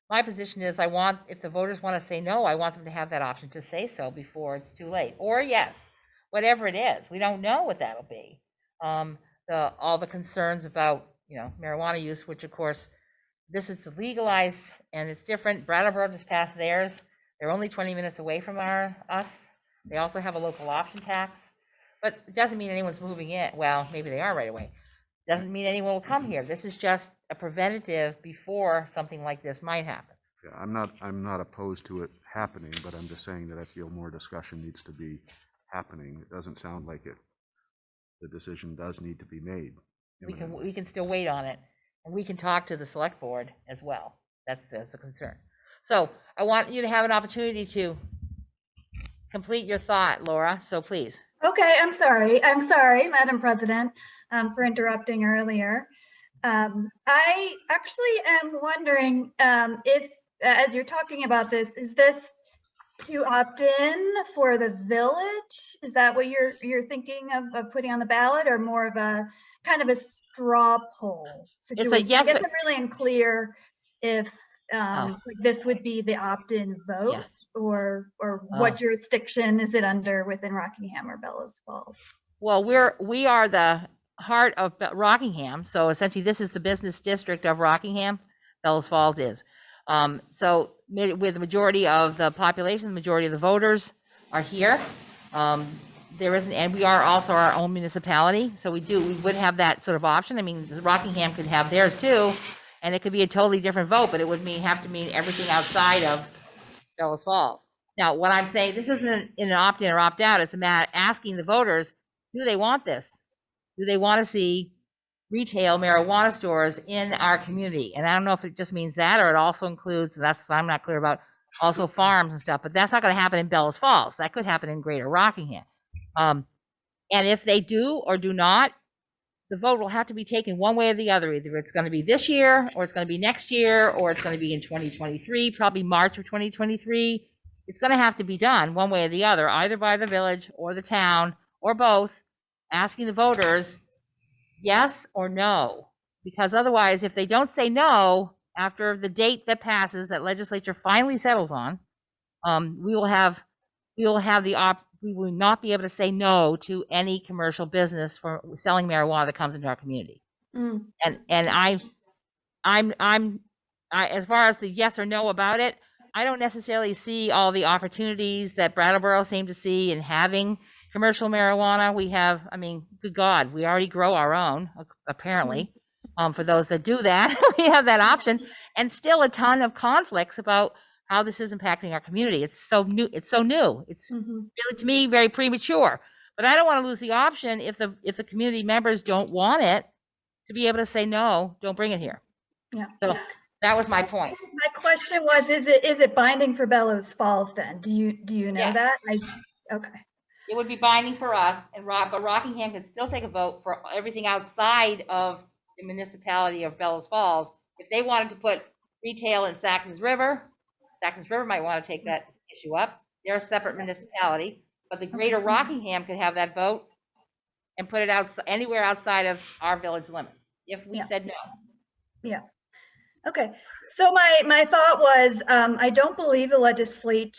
My position is if the voters want to say no, I want them to have that option to say so before it's too late, or yes, whatever it is. We don't know what that'll be. All the concerns about, marijuana use, which of course, this is legalized and it's different. Brattleboro just passed theirs. They're only 20 minutes away from us. They also have a local option tax, but it doesn't mean anyone's moving in. Well, maybe they are right away. Doesn't mean anyone will come here. This is just a preventative before something like this might happen. Yeah, I'm not opposed to it happening, but I'm just saying that I feel more discussion needs to be happening. It doesn't sound like it. The decision does need to be made. We can still wait on it, and we can talk to the select board as well. That's a concern. So I want you to have an opportunity to complete your thought, Laura, so please. Okay, I'm sorry, Madam President, for interrupting earlier. I actually am wondering if, as you're talking about this, is this to opt in for the village? Is that what you're thinking of putting on the ballot, or more of a kind of a straw poll situation? yes I guess I'm really unclear if Oh. like this would be the opt-in vote, Yeah. or what jurisdiction is it under within Rockingham or Bellows Falls? Well, we are the heart of Rockingham, so essentially this is the business district of Rockingham. Bellows Falls is. So with the majority of the population, the majority of the voters are here. There isn't, and we are also our own municipality, so we would have that sort of option. I mean, Rockingham could have theirs too, and it could be a totally different vote, but it would have to mean everything outside of Bellows Falls. Now, what I'm saying, this isn't an opt-in or opt-out. It's a matter asking the voters, do they want this? Do they want to see retail marijuana stores in our community? And I don't know if it just means that, or it also includes, that's what I'm not clear about, also farms and stuff, but that's not going to happen in Bellows Falls. That could happen in Greater Rockingham. And if they do or do not, the vote will have to be taken one way or the other. Either it's going to be this year, or it's going to be next year, or it's going to be in 2023, probably March of 2023. It's going to have to be done one way or the other, either by the village or the town or both, asking the voters yes or no. Because otherwise, if they don't say no after the date that passes, that legislature finally settles on, we will not be able to say no to any commercial business for selling marijuana that comes into our community. Mm. And I'm as far as the yes or no about it, I don't necessarily see all the opportunities that Brattleboro seem to see in having commercial marijuana. We have, I mean, good God, we already grow our own, apparently. For those that do that, we have that option, and still a ton of conflicts about how this is impacting our community. It's so new. It's really, to me, very premature. But I don't want to lose the option if the community members don't want it, to be able to say no, don't bring it here. Yeah. So that was my point. My question was, is it binding for Bellows Falls then? Do you know Yes. that? Okay. It would be binding for us, but Rockingham could still take a vote for everything outside of the municipality of Bellows Falls. If they wanted to put retail in Saxons River might want to take that issue up. They're a separate municipality, but the Greater Rockingham could have that vote and put it out anywhere outside of our village limit if we said no. Yeah. Okay. So my thought was, I don't believe the legislation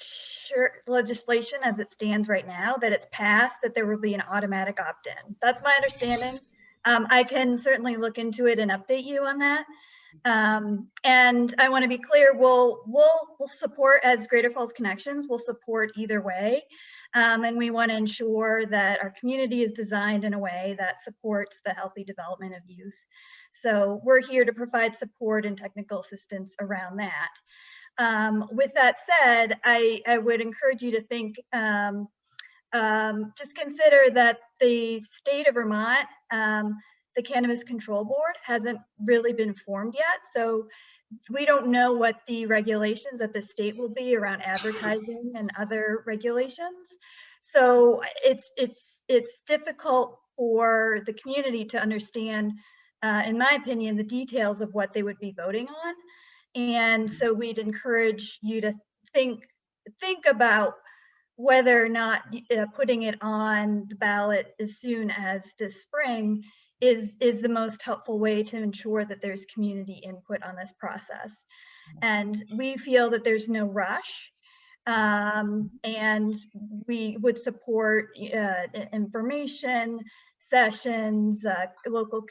as it stands right now, that it's passed, that there will be an automatic opt-in. That's my understanding. I can certainly look into it and update you on that. And I want to be clear, we'll support, as Greater Falls Connections, we'll support either way. And we want to ensure that our community is designed in a way that supports the healthy development of youth. So we're here to provide support and technical assistance around that. With that said, I would encourage you to think, just consider that the state of Vermont, the Cannabis Control Board hasn't really been formed yet. So we don't know what the regulations at the state will be around advertising and other regulations. So it's difficult for the community to understand, in my opinion, the details of what they would be voting on. And so we'd encourage you to think about whether or not putting it on the ballot as soon as this spring is the most helpful way to ensure that there's community input on this process. And we feel that there's no rush, and we would support information sessions, local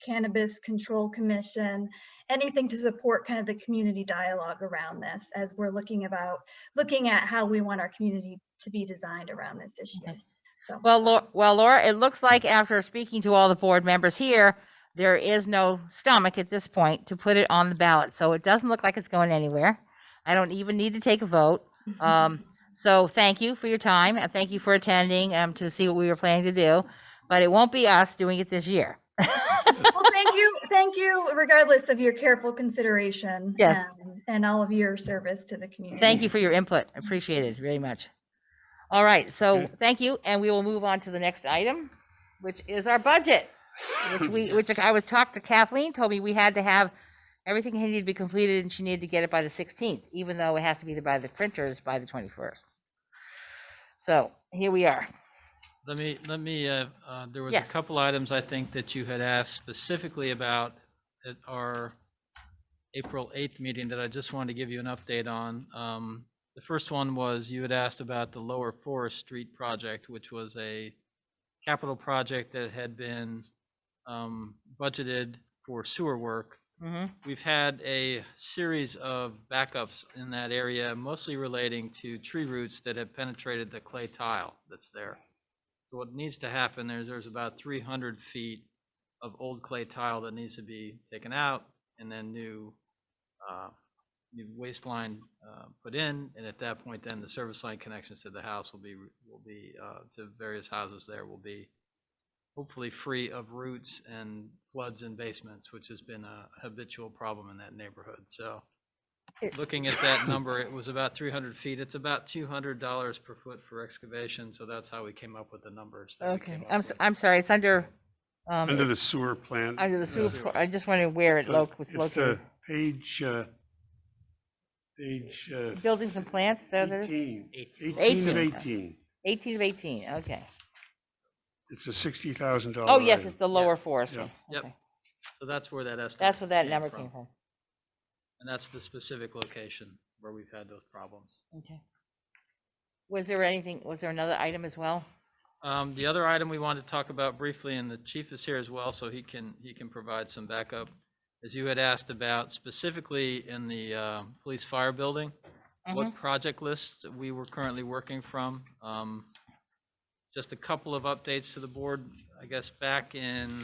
cannabis control commission, anything to support kind of the community dialogue around this, as we're looking at how we want our community to be designed around this issue. Okay. So, Well, Laura, it looks like after speaking to all the board members here, there is no stomach at this point to put it on the ballot. So it doesn't look like it's going anywhere. I don't even need to take a vote. So thank you for your time, and thank you for attending to see what we were planning to do. But it won't be us doing it this year. well, thank you, regardless of your careful consideration. Yes. And all of your service to the community. Thank you for your input. Appreciated very much. All right, so Okay. thank you, and we will move on to the next item, which is our budget, which I was talked to Kathleen, told me we had to have everything needed to be completed, and she needed to get it by the 16th, even though it has to be by the printers by the 21st. So here we are. Let me, there was a Yes. couple items I think that you had asked specifically about at our April 8th meeting that I just wanted to give you an update on. The first one was you had asked about the Lower Forest Street project, which was a capital project that had been budgeted for sewer work. We've had a series of backups in that area, mostly relating to tree roots that have penetrated the clay tile that's there. So what needs to happen, there's about 300 feet of old clay tile that needs to be taken out, and then new waste line put in, and at that point then the service line connections to the house will be to various houses there will be hopefully free of roots and floods in basements, which has been a habitual problem in that neighborhood. So looking at that number, it was about 300 feet. It's about $200 per foot for excavation, so that's how we came up with the numbers that we Okay, came up with. I'm sorry, it's under Under the sewer plant. under the sewer. I just wondering where it was It's located. page Buildings and plants. So there's 18. 18 of 18. 18. 18 of 18. Okay. It's a $60,000. Oh yes, item. it's the lower Yes. forest. Yeah. one. Yep. Okay. So that's where that estimate. That's where that number came from. And that's the specific location where we've had those problems. Okay. Was there another item as well? The other item we wanted to talk about briefly, and the chief is here as well, so he can provide some backup, as you had asked about specifically in the police fire building, what project lists we were currently working from. Just a couple of updates to the board. I guess back in,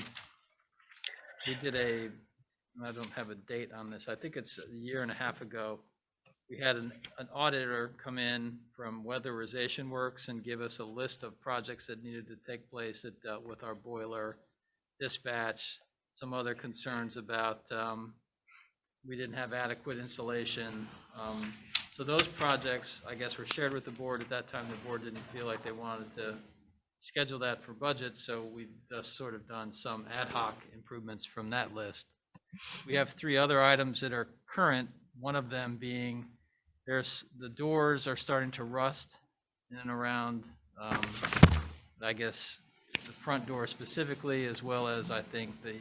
we did I don't have a date on this, I think it's a year and a half ago, we had an auditor come in from Weatherization Works and give us a list of projects that needed to take place that dealt with our boiler, dispatch, some other concerns about we didn't have adequate insulation. So those projects, I guess, were shared with the board. At that time, the board didn't feel like they wanted to schedule that for budget, so we've just sort of done some ad hoc improvements from that list. We have 3 other items that are current, one of them being the doors are starting to rust in and around, I guess, the front door specifically, as well as I think the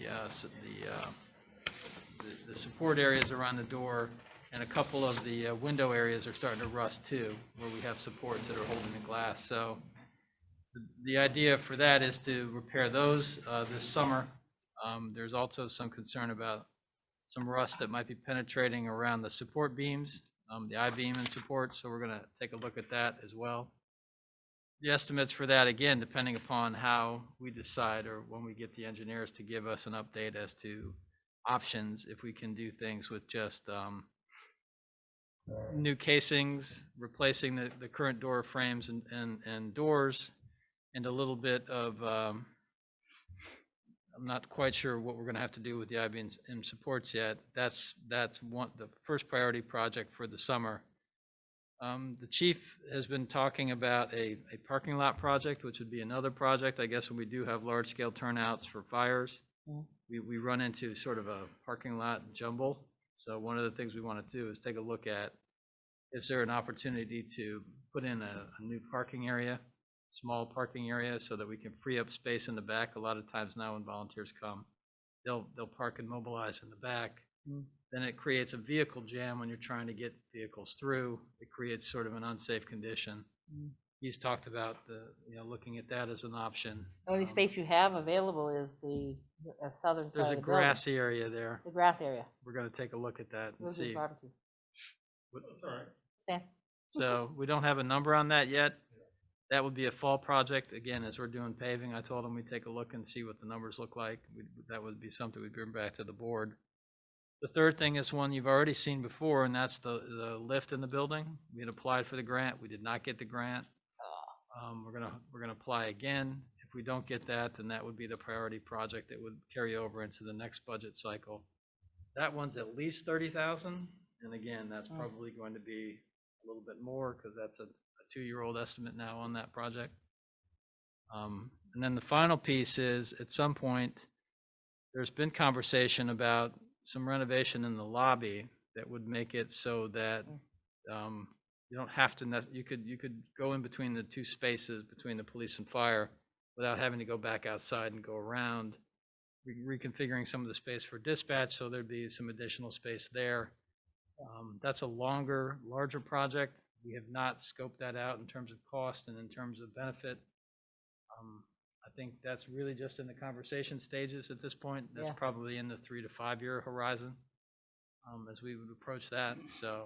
support areas around the door, and a couple of the window areas are starting to rust too, where we have supports that are holding the glass. So the idea for that is to repair those this summer. There's also some concern about some rust that might be penetrating around the support beams, the I-beam and support, so we're gonna take a look at that as well. The estimates for that, again, depending upon how we decide or when we get the engineers to give us an update as to options, if we can do things with just new casings, replacing the current door frames and doors, and a little bit of, I'm not quite sure what we're gonna have to do with the I-beam and supports yet. That's the first priority project for the summer. The chief has been talking about a parking lot project, which would be another project, I guess, when we do have large-scale turnouts for fires. We run into sort of a parking lot jumble. So one of the things we want to do is take a look at, is there an opportunity to put in a new parking area, small parking area, so that we can free up space in the back. A lot of times now when volunteers come, they'll park and mobilize in the back. Then it creates a vehicle jam when you're trying to get vehicles through. It creates sort of an unsafe condition. He's talked about looking at that as an option. The only space you have available is the southern side There's a of the building. grassy area there. The grass area. We're going to take a look at that and Where's the see. barbecue? That's all right. Stan? So we don't have a number on that yet. That would be a fall project. Again, as we're doing paving, I told him we'd take a look and see what the numbers look like. That would be something we'd bring back to the board. The third thing is one you've already seen before, and that's the lift in the building. We had applied for the grant. We did not get the grant. We're gonna apply again. If we don't get that, then that would be the priority project that would carry over into the next budget cycle. That one's at least 30,000, and again, that's probably going to be a little bit more because that's a 2-year-old estimate now on that project. And then the final piece is, at some point, there's been conversation about some renovation in the lobby that would make it so that you don't have to, you could go in between the two spaces between the police and fire without having to go back outside and go around, reconfiguring some of the space for dispatch, so there'd be some additional space there. That's a larger project. We have not scoped that out in terms of cost and in terms of benefit. I think that's really just in the conversation stages at this point. That's probably in the 3 to 5 year horizon as we would approach that. So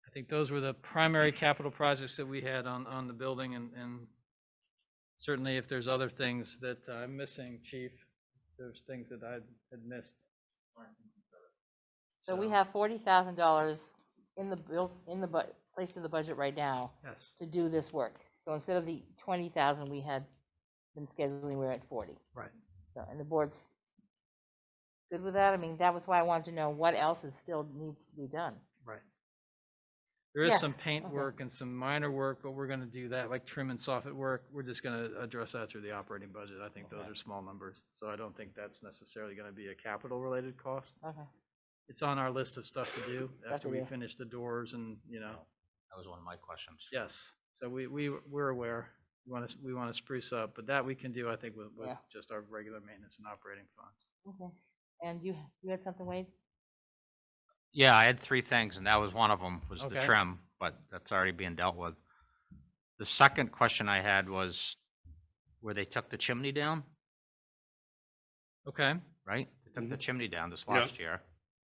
I think those were the primary capital projects that we had on the building, and certainly if there's other things that I'm missing, Chief, there's things that I had missed. So we have $40,000 in the place in the budget right now Yes. to do this work. So instead of the 20,000 we had been scheduling, we're at 40. Right. So, and the board's good with that? I mean, that was why I wanted to know what else is still needs to be done. Right. There is Yes, some paint okay. work and some minor work, but we're going to do that, like trim and soffit work. We're just going to address that through the operating budget. I think those are small numbers, so I don't think that's necessarily going to be a capital-related cost. Okay. It's on our list of stuff to do after to we do. finish the doors and, That was one of my questions. yes. So we're aware. We want to spruce up, but that we can do, I think, with Yeah. just our regular maintenance and operating funds. Okay. And you had something, Wade? Yeah, I had 3 things, and that was one of them, was the Okay. trim, but that's already being dealt with. The second question I had was where they took the chimney down, Okay. right? They took the chimney down this Yeah. last year.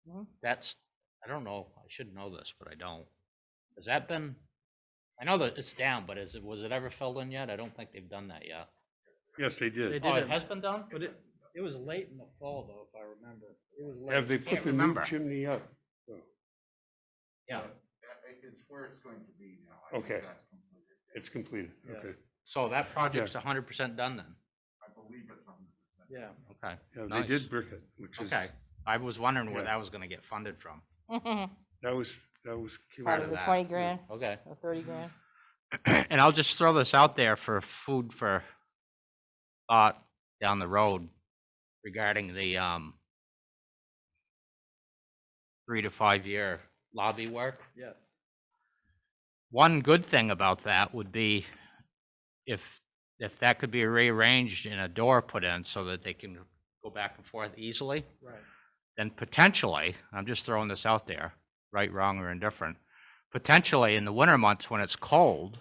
Mhm. That's, I don't know, I should know this, but I don't. Has that been, I know that it's down, but was it ever filled in yet? I don't think they've done that yet. Yes, they They did. did Oh, it, it has been done? but it was late in the fall, though, if I remember. It was late. Have they put Can't the new remember. chimney up? Yeah. It's where it's going to be now. I think Okay. that's completed. It's completed, Yeah. okay. So that project's 100% done then? I believe it's 100%. Yeah. Okay. Yeah, they Nice. did brick it, which is, Okay. I was wondering where Yeah. that was gonna get funded from. that was. Part of of the that. 20 grand Okay. or 30 grand? And I'll just throw this out there for food for thought down the road regarding the 3 to 5 year lobby work. Yes. One good thing about that would be if that could be rearranged and a door put in so that they can go back and forth easily, Right. then potentially, I'm just throwing this out there, right, wrong, or indifferent, potentially in the winter months when it's cold,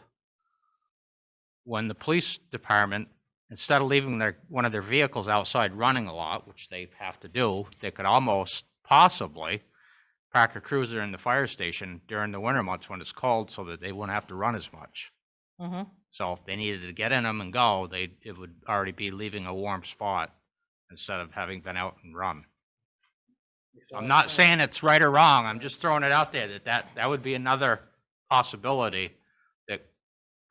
when the police department, instead of leaving one of their vehicles outside running a lot, which they have to do, they could almost possibly park a cruiser in the fire station during the winter months when it's cold so that they wouldn't have to run as much. Mhm. So if they needed to get in them and go, it would already be leaving a warm spot instead of having been out and run. I'm not saying it's right or wrong. I'm just throwing it out there that would be another possibility that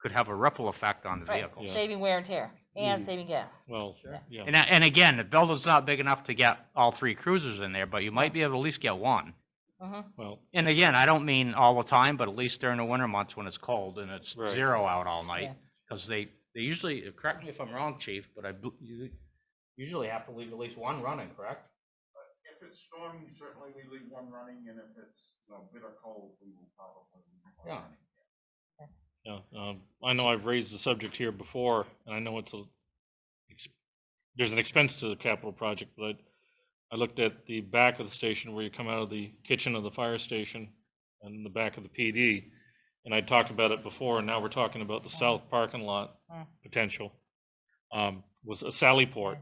could have a ripple effect on the Right, vehicles. Yeah. saving wear and tear and Mhm. saving gas. Well, Sure. yeah. And again, the building's not big enough to get all 3 cruisers in there, but you might be able to at least get one. Mhm. Well, And again, I don't mean all the time, but at least during the winter months when it's cold and it's Right. 0 out all night. Yeah. Because they usually, correct me if I'm wrong, chief, but you usually have to leave at least one running, correct? If it's stormy, certainly we leave one running, and if it's, bitter cold, we will probably leave one Yeah. running. yeah, I know I've raised the subject here before, and I know there's an expense to the capital project, but I looked at the back of the station where you come out of the kitchen of the fire station and the back of the PD, and I talked about it before, and now we're talking about the south parking lot potential, was a sally port.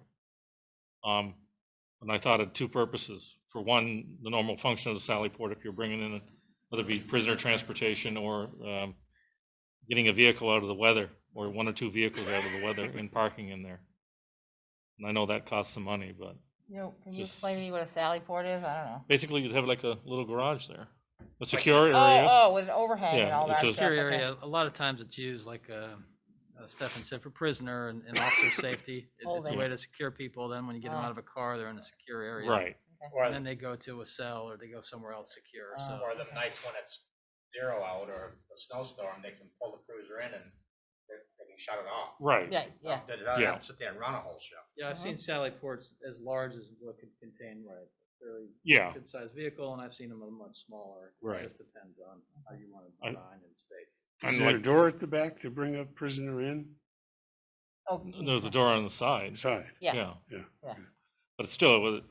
And I thought of 2 purposes. For one, the normal function of the sally port, if you're bringing in, whether it be prisoner transportation or getting a vehicle out of the weather, or 1 or 2 vehicles out of the weather and parking in there. And I know that costs some money, but Can you Just- explain to me what a sally port is? I don't know. basically you'd have like a little garage there, a secure area. Oh, with an overhang and Yeah, all it that says- stuff. Secure okay. area, a lot of times it's used like, Stefan said, for prisoner and officer safety. It's a Holding. way to secure people. Then when you get them Oh. out of a car, they're in a secure area. Right, And then they go to a cell or they go somewhere else secure, so. Or the nights when it's 0 out or a snowstorm, they can pull the cruiser in and they can shut it off. right. Yeah. They don't Yeah. have to sit there and run a whole show. Yeah, I've seen Sally ports as large as what could contain, right, a fairly Yeah. good sized vehicle, and I've seen them a much smaller. Right. It just depends on how you want to I- design in space. And Is there a like, door at the back to bring a prisoner in? Oh, there's a door on the side. Side. Yeah. Yeah. But it's still,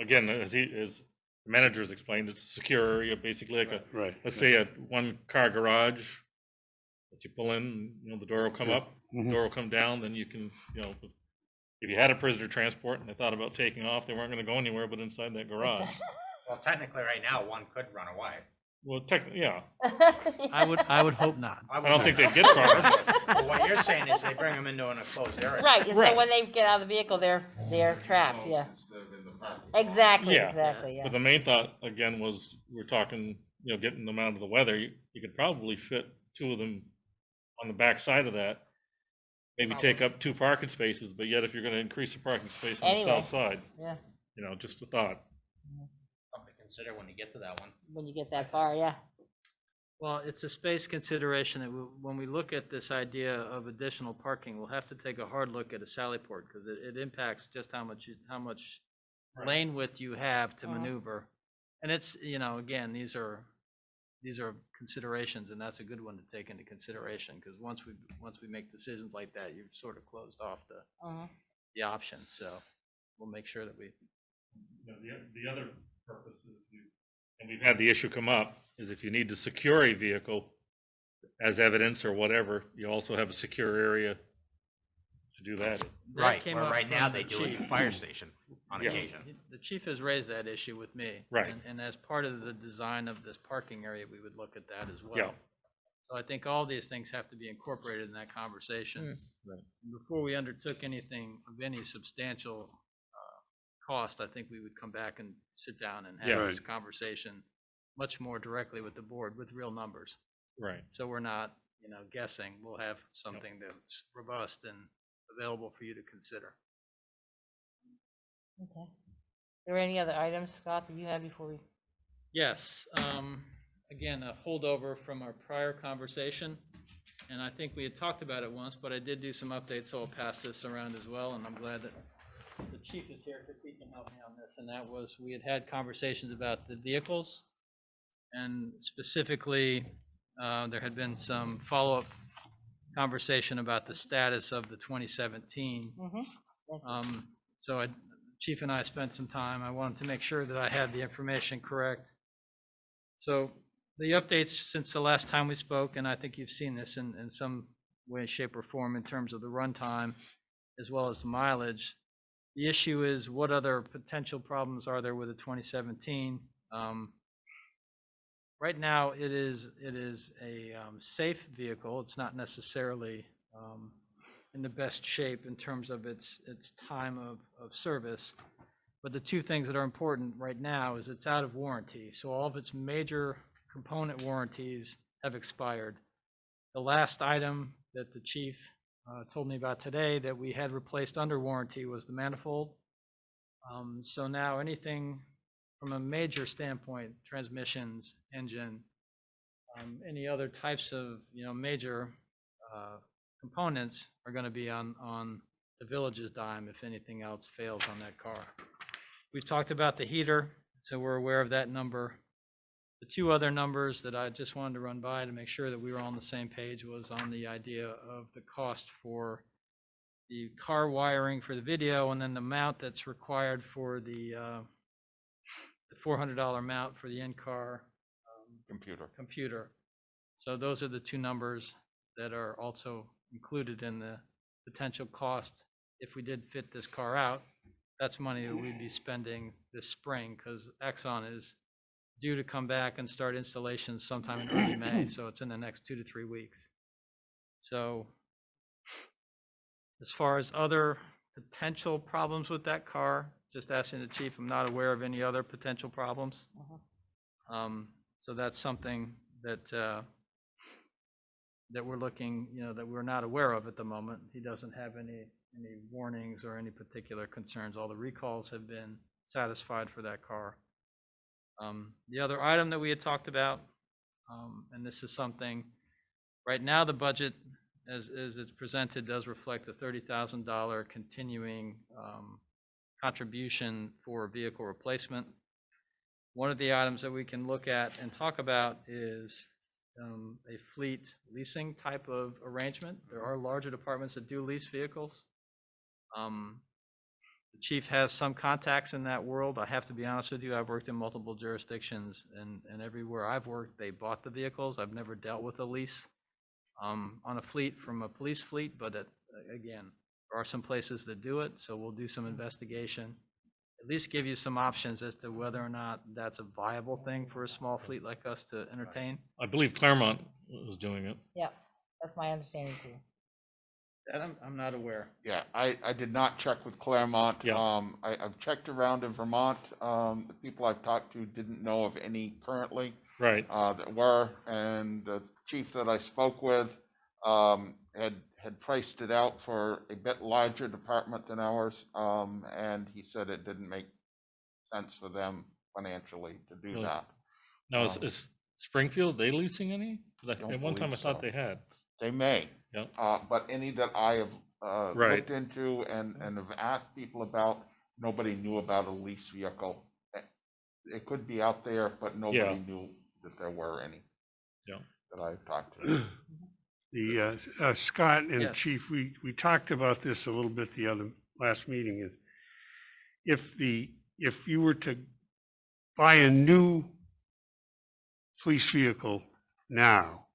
again, as the managers explained, it's a secure area, basically like Right. let's say a 1-car garage that you pull in, the door will come up, Mhm. door will come down, then you can, if you had a prisoner transport and they thought about taking off, they weren't gonna go anywhere but inside that garage. Well, technically, right now, one could run away. Well, technically, yeah, I would hope not. I don't think they'd get far. But what you're saying is they bring them into an enclosed area. Right, and so Right. when they get out of the vehicle, they're trapped, yeah. Instead of in the parking lot. Exactly, Yeah. exactly, yeah. But the main thought, again, was we're talking, getting them out of the weather. You could probably fit 2 of them on the back side of that. Maybe take up 2 parking spaces, but yet if you're gonna increase the parking space on the Anyway. south side, Yeah, just a thought. Something to consider when you get to that one. when you get that far, yeah. Well, it's a space consideration that when we look at this idea of additional parking, we'll have to take a hard look at a Sally port because it impacts just how much lane width you have to maneuver. And it's, again, these are considerations, and that's a good one to take into consideration because once we make decisions like that, you've sort of closed off the option. So we'll make sure that we. The other purpose is, and we've had the issue come up, is if you need to secure a vehicle as evidence or whatever, you also have a secure area to do that. That Right, came where up right now from they the do it at the chief. fire station on Yeah. occasion. The chief has raised that issue with me. Right. And as part of the design of this parking area, we would look at that as well. Yeah. So I think all these things have to be incorporated in that conversation. Right. And before we undertook anything of any substantial cost, I think we would come back and sit down and Yeah. have this conversation much more directly with the board with real numbers. Right. So we're not, guessing. We'll have something that's robust and available for you to consider. Okay. Are there any other items, Scott, that you have before we? Yes, again, a holdover from our prior conversation, and I think we had talked about it once, but I did do some updates, so I'll pass this around as well, and I'm glad that the chief is here because he can help me on this, and that was, we had conversations about the vehicles, and specifically, there had been some follow-up conversation about the status of the 2017. So Chief and I spent some time. I wanted to make sure that I had the information correct. So the updates since the last time we spoke, and I think you've seen this in some way, shape, or form in terms of the runtime as well as the mileage. The issue is what other potential problems are there with the 2017? Right now, it is a safe vehicle. It's not necessarily in the best shape in terms of its time of service. But the two things that are important right now is it's out of warranty. So all of its major component warranties have expired. The last item that the chief told me about today that we had replaced under warranty was the manifold. So now anything from a major standpoint, transmissions, engine, any other types of major components are going to be on the village's dime if anything else fails on that car. We've talked about the heater, so we're aware of that number. The two other numbers that I just wanted to run by to make sure that we were on the same page was on the idea of the cost for the car wiring for the video, and then the mount that's required for the $400 mount for the in-car computer. So those are the two numbers that are also included in the potential cost if we did fit this car out. That's money that we'd be spending this spring because Exxon is due to come back and start installations sometime in early May, so it's in the next 2 to 3 weeks. So as far as other potential problems with that car, just asking the chief, I'm not aware of any other potential problems. So that's something that that we're looking, that we're not aware of at the moment. He doesn't have any warnings or any particular concerns. All the recalls have been satisfied for that car. The other item that we had talked about, and this is something, right now the budget as it's presented does reflect the $30,000 continuing contribution for vehicle replacement. One of the items that we can look at and talk about is a fleet leasing type of arrangement. There are larger departments that do lease vehicles. The chief has some contacts in that world. I have to be honest with you, I've worked in multiple jurisdictions, and everywhere I've worked, they bought the vehicles. I've never dealt with a lease on a fleet from a police fleet, but again, there are some places that do it, so we'll do some investigation. At least give you some options as to whether or not that's a viable thing for a small fleet like us to entertain. I believe Claremont was doing it. Yeah, that's my understanding too. That I'm not aware. Yeah, I did not check with Claremont. Yeah. I've checked around in Vermont. The people I've talked to didn't know of any currently Right. that were, and the chief that I spoke with had priced it out for a bit larger department than ours, and he said it didn't make sense for them financially to do Really? that. Now, is Springfield, they leasing any? Don't At one time, I believe thought so. they had. They may. Yeah. But any that I have Right. looked into and have asked people about, nobody knew about a lease vehicle. It could be out there, but nobody Yeah. knew that there were any. Yeah. That I've talked to. The Scott and Yes. Chief, we talked about this a little bit the other last meeting. Is if you were to buy a new police vehicle now,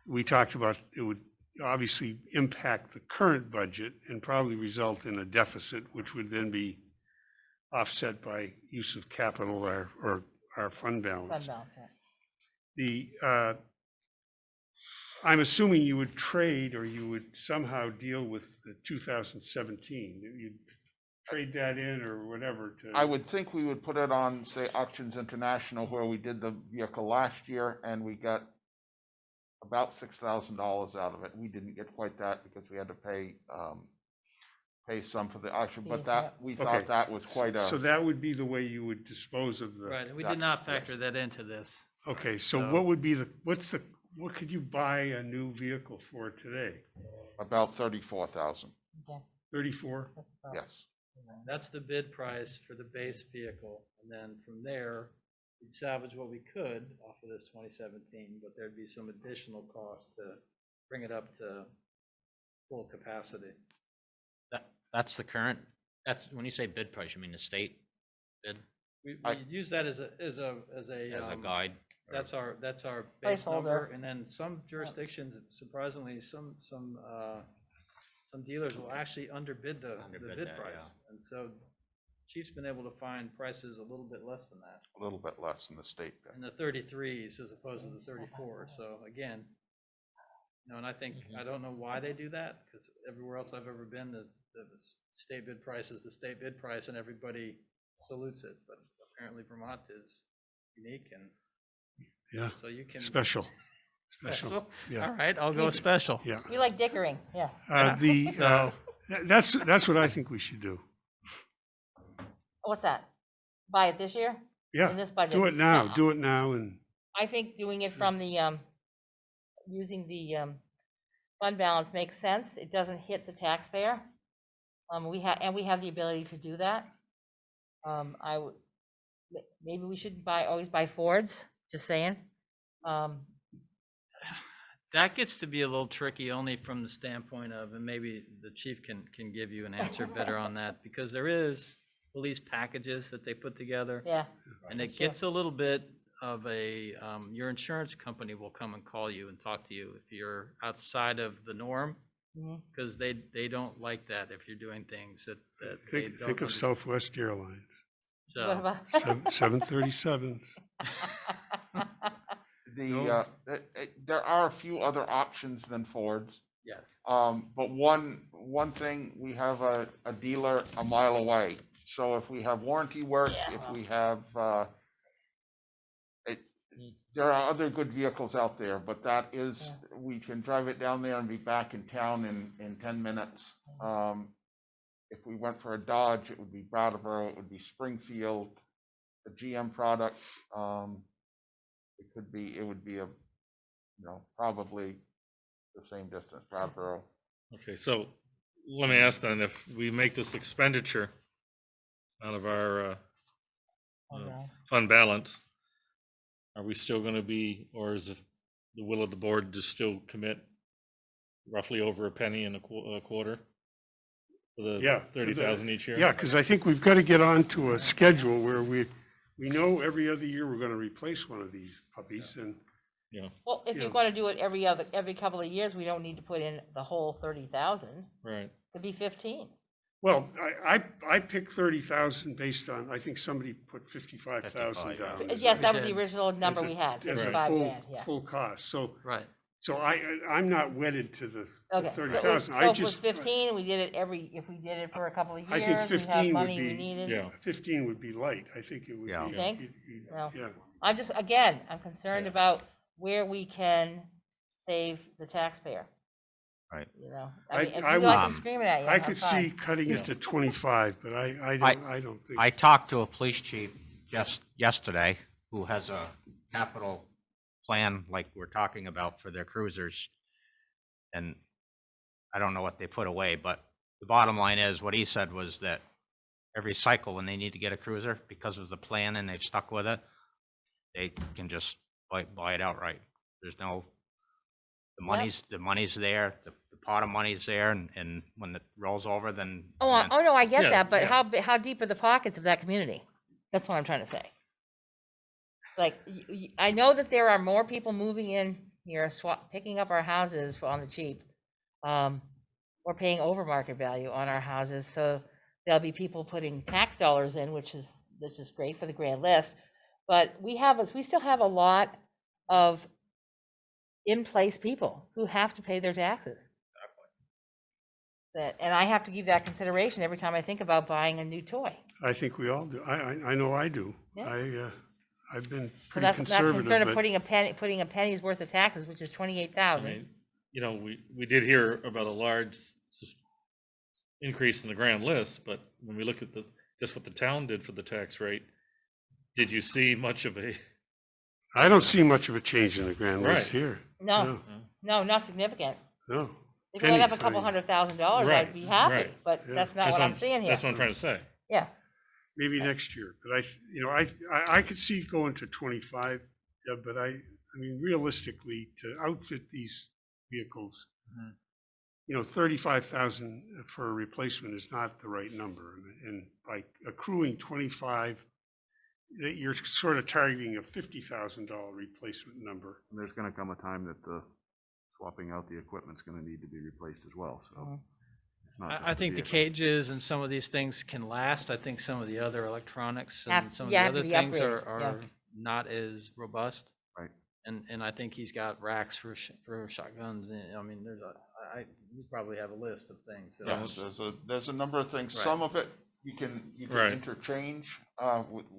we talked about it would obviously impact the current budget and probably result in a deficit, which would then be offset by use of capital or our fund balance. Fund balance, yeah. I'm assuming you would trade or you would somehow deal with the 2017. You'd trade that in or whatever to. I would think we would put it on, say, Auctions International, where we did the vehicle last year, and we got about $6,000 out of it. We didn't get quite that because we had to pay some for the auction, but that, we Okay. thought that was quite So a, that would be the way you would dispose of the. Right, and we did not factor that into this. Okay, so So- what would be what could you buy a new vehicle for today? about 34,000, Okay. 34? That's about- yes. That's the bid price for the base vehicle, and then from there, we'd salvage what we could off of this 2017, but there'd be some additional cost to bring it up to full capacity. That's the current, that's, when you say bid price, you mean the state bid We I- use that as a as a guide? or- That's our base Placeholder. number, and then some jurisdictions, surprisingly, some some dealers will actually underbid the Underbid bid that, price. yeah. And so Chief's been able to find prices a little bit less than that, A little bit less than the state bid. in the 33s as opposed to the 34. So again, you know, and I think, I don't know why they do that, because everywhere else I've ever been, the state bid price is the state bid price and everybody salutes it. But apparently Vermont is unique, and Yeah, so you can. special. All Yeah, right, I'll go special. yeah. We like dickering, yeah. That's what I think we should do. What's that? Buy it this year? Yeah, In this budget? do it now, Nuh-uh. do it now, and I think doing it from the, using the, fund balance makes sense. It doesn't hit the taxpayer. We have the ability to do that. I would, maybe we shouldn't always buy Fords, just saying. That gets to be a little tricky only from the standpoint of, and maybe the chief can give you an answer better on that, because there is police packages that they put together. Yeah. And that's it true. gets a little bit of a, your insurance company will come and call you and talk to you if you're outside of the norm, Mhm. because they don't like that if you're doing things that they think, don't. think of Southwest Airlines, What So, about? 737s. There are a few other options than Ford's. yes, But one thing, we have a dealer a mile away. So if we have warranty work, Yeah, if well. we have, there are other good vehicles out there, but that is, we can drive it down there and be back in town in 10 minutes. If we went for a Dodge, it would be Brattleboro, it would be Springfield, a GM product. It would be probably the same distance, Brattleboro. Okay, so let me ask then, if we make this expenditure out of our Okay. fund balance, are we still going to be, or is it the will of the board to still commit roughly over a penny and a quarter for the Yeah. 30,000 each year? Yeah, because I think we've got to get onto a schedule where we know every other year we're going to replace one of these puppies, and Yeah, Well, if Yeah. you're gonna do it every couple of years, we don't need to put in the whole 30,000. right. Could be 15. well, I picked 30,000 based on, I think somebody put 55,000 55, down. yeah. as Yes, a- that was the did. original number as a- we had, as a 55 full- grand, yeah. Full cost, so right. I'm not wedded to the Okay, so 30,000. so I if it was just, 15, we did it if we did it for a couple of I years, think we have 15 would money we be- needed. Yeah, 15 would be light, I think it would be. Yeah. You think? No. Yeah, I'm just, again, I'm concerned Yeah. about where we can save the taxpayer. Right. You know, I- I mean, if I you like would- to scream at you, I I'm could fine. see cutting it to 25, but I don't think. I talked to a police chief just yesterday who has a capital plan like we're talking about for their cruisers. And I don't know what they put away, but the bottom line is, what he said was that every cycle when they need to get a cruiser, because of the plan and they've stuck with it, they can just buy it outright. There's no, the money's there, the pot of money's there, and when it rolls over, then. Oh, then- no, I get Yeah, that, but yeah. how deep are the pockets of that community? That's what I'm trying to say. Like, I know that there are more people moving in here, picking up our houses on the cheap. We're paying over market value on our houses, so there'll be people putting tax dollars in, which is great for the grand list. But we still have a lot of in-place people who have to pay their taxes. And I have to give that consideration every time I think about buying a new toy. I think we all do. I know I do. Yeah. I've been So pretty that's conservative, concern of but putting a penny's worth of taxes, which is 28,000. I mean, you know, we did hear about a large increase in the grand list, but when we look at just what the town did for the tax rate, did you see much of a? I don't see much of a change in the grand Right. list here. No, not significant. No. If it went up a Pennies, I couple mean, $100,000, Right, I'd be happy, right. but Yeah. that's not what I'm seeing here. That's what I'm trying to say. Yeah, Maybe next year, but I could see going to 25, but I mean, realistically, to outfit these vehicles, Mhm. 35,000 for a replacement is not the right number. And by accruing 25, that you're sort of targeting a $50,000 replacement number. And there's gonna come a time that the swapping out the equipment's gonna need to be replaced as well, so. It's not I just think the vehicle. cages and some of these things can last. I think some of the other electronics and Have- some of yeah, the have to other be things upgraded, yeah. are not as robust. Right. And I think he's got racks for shotguns. And, I mean, you probably have a list of things. So Yes, there's a number of things. Right. Some of it you can Right. interchange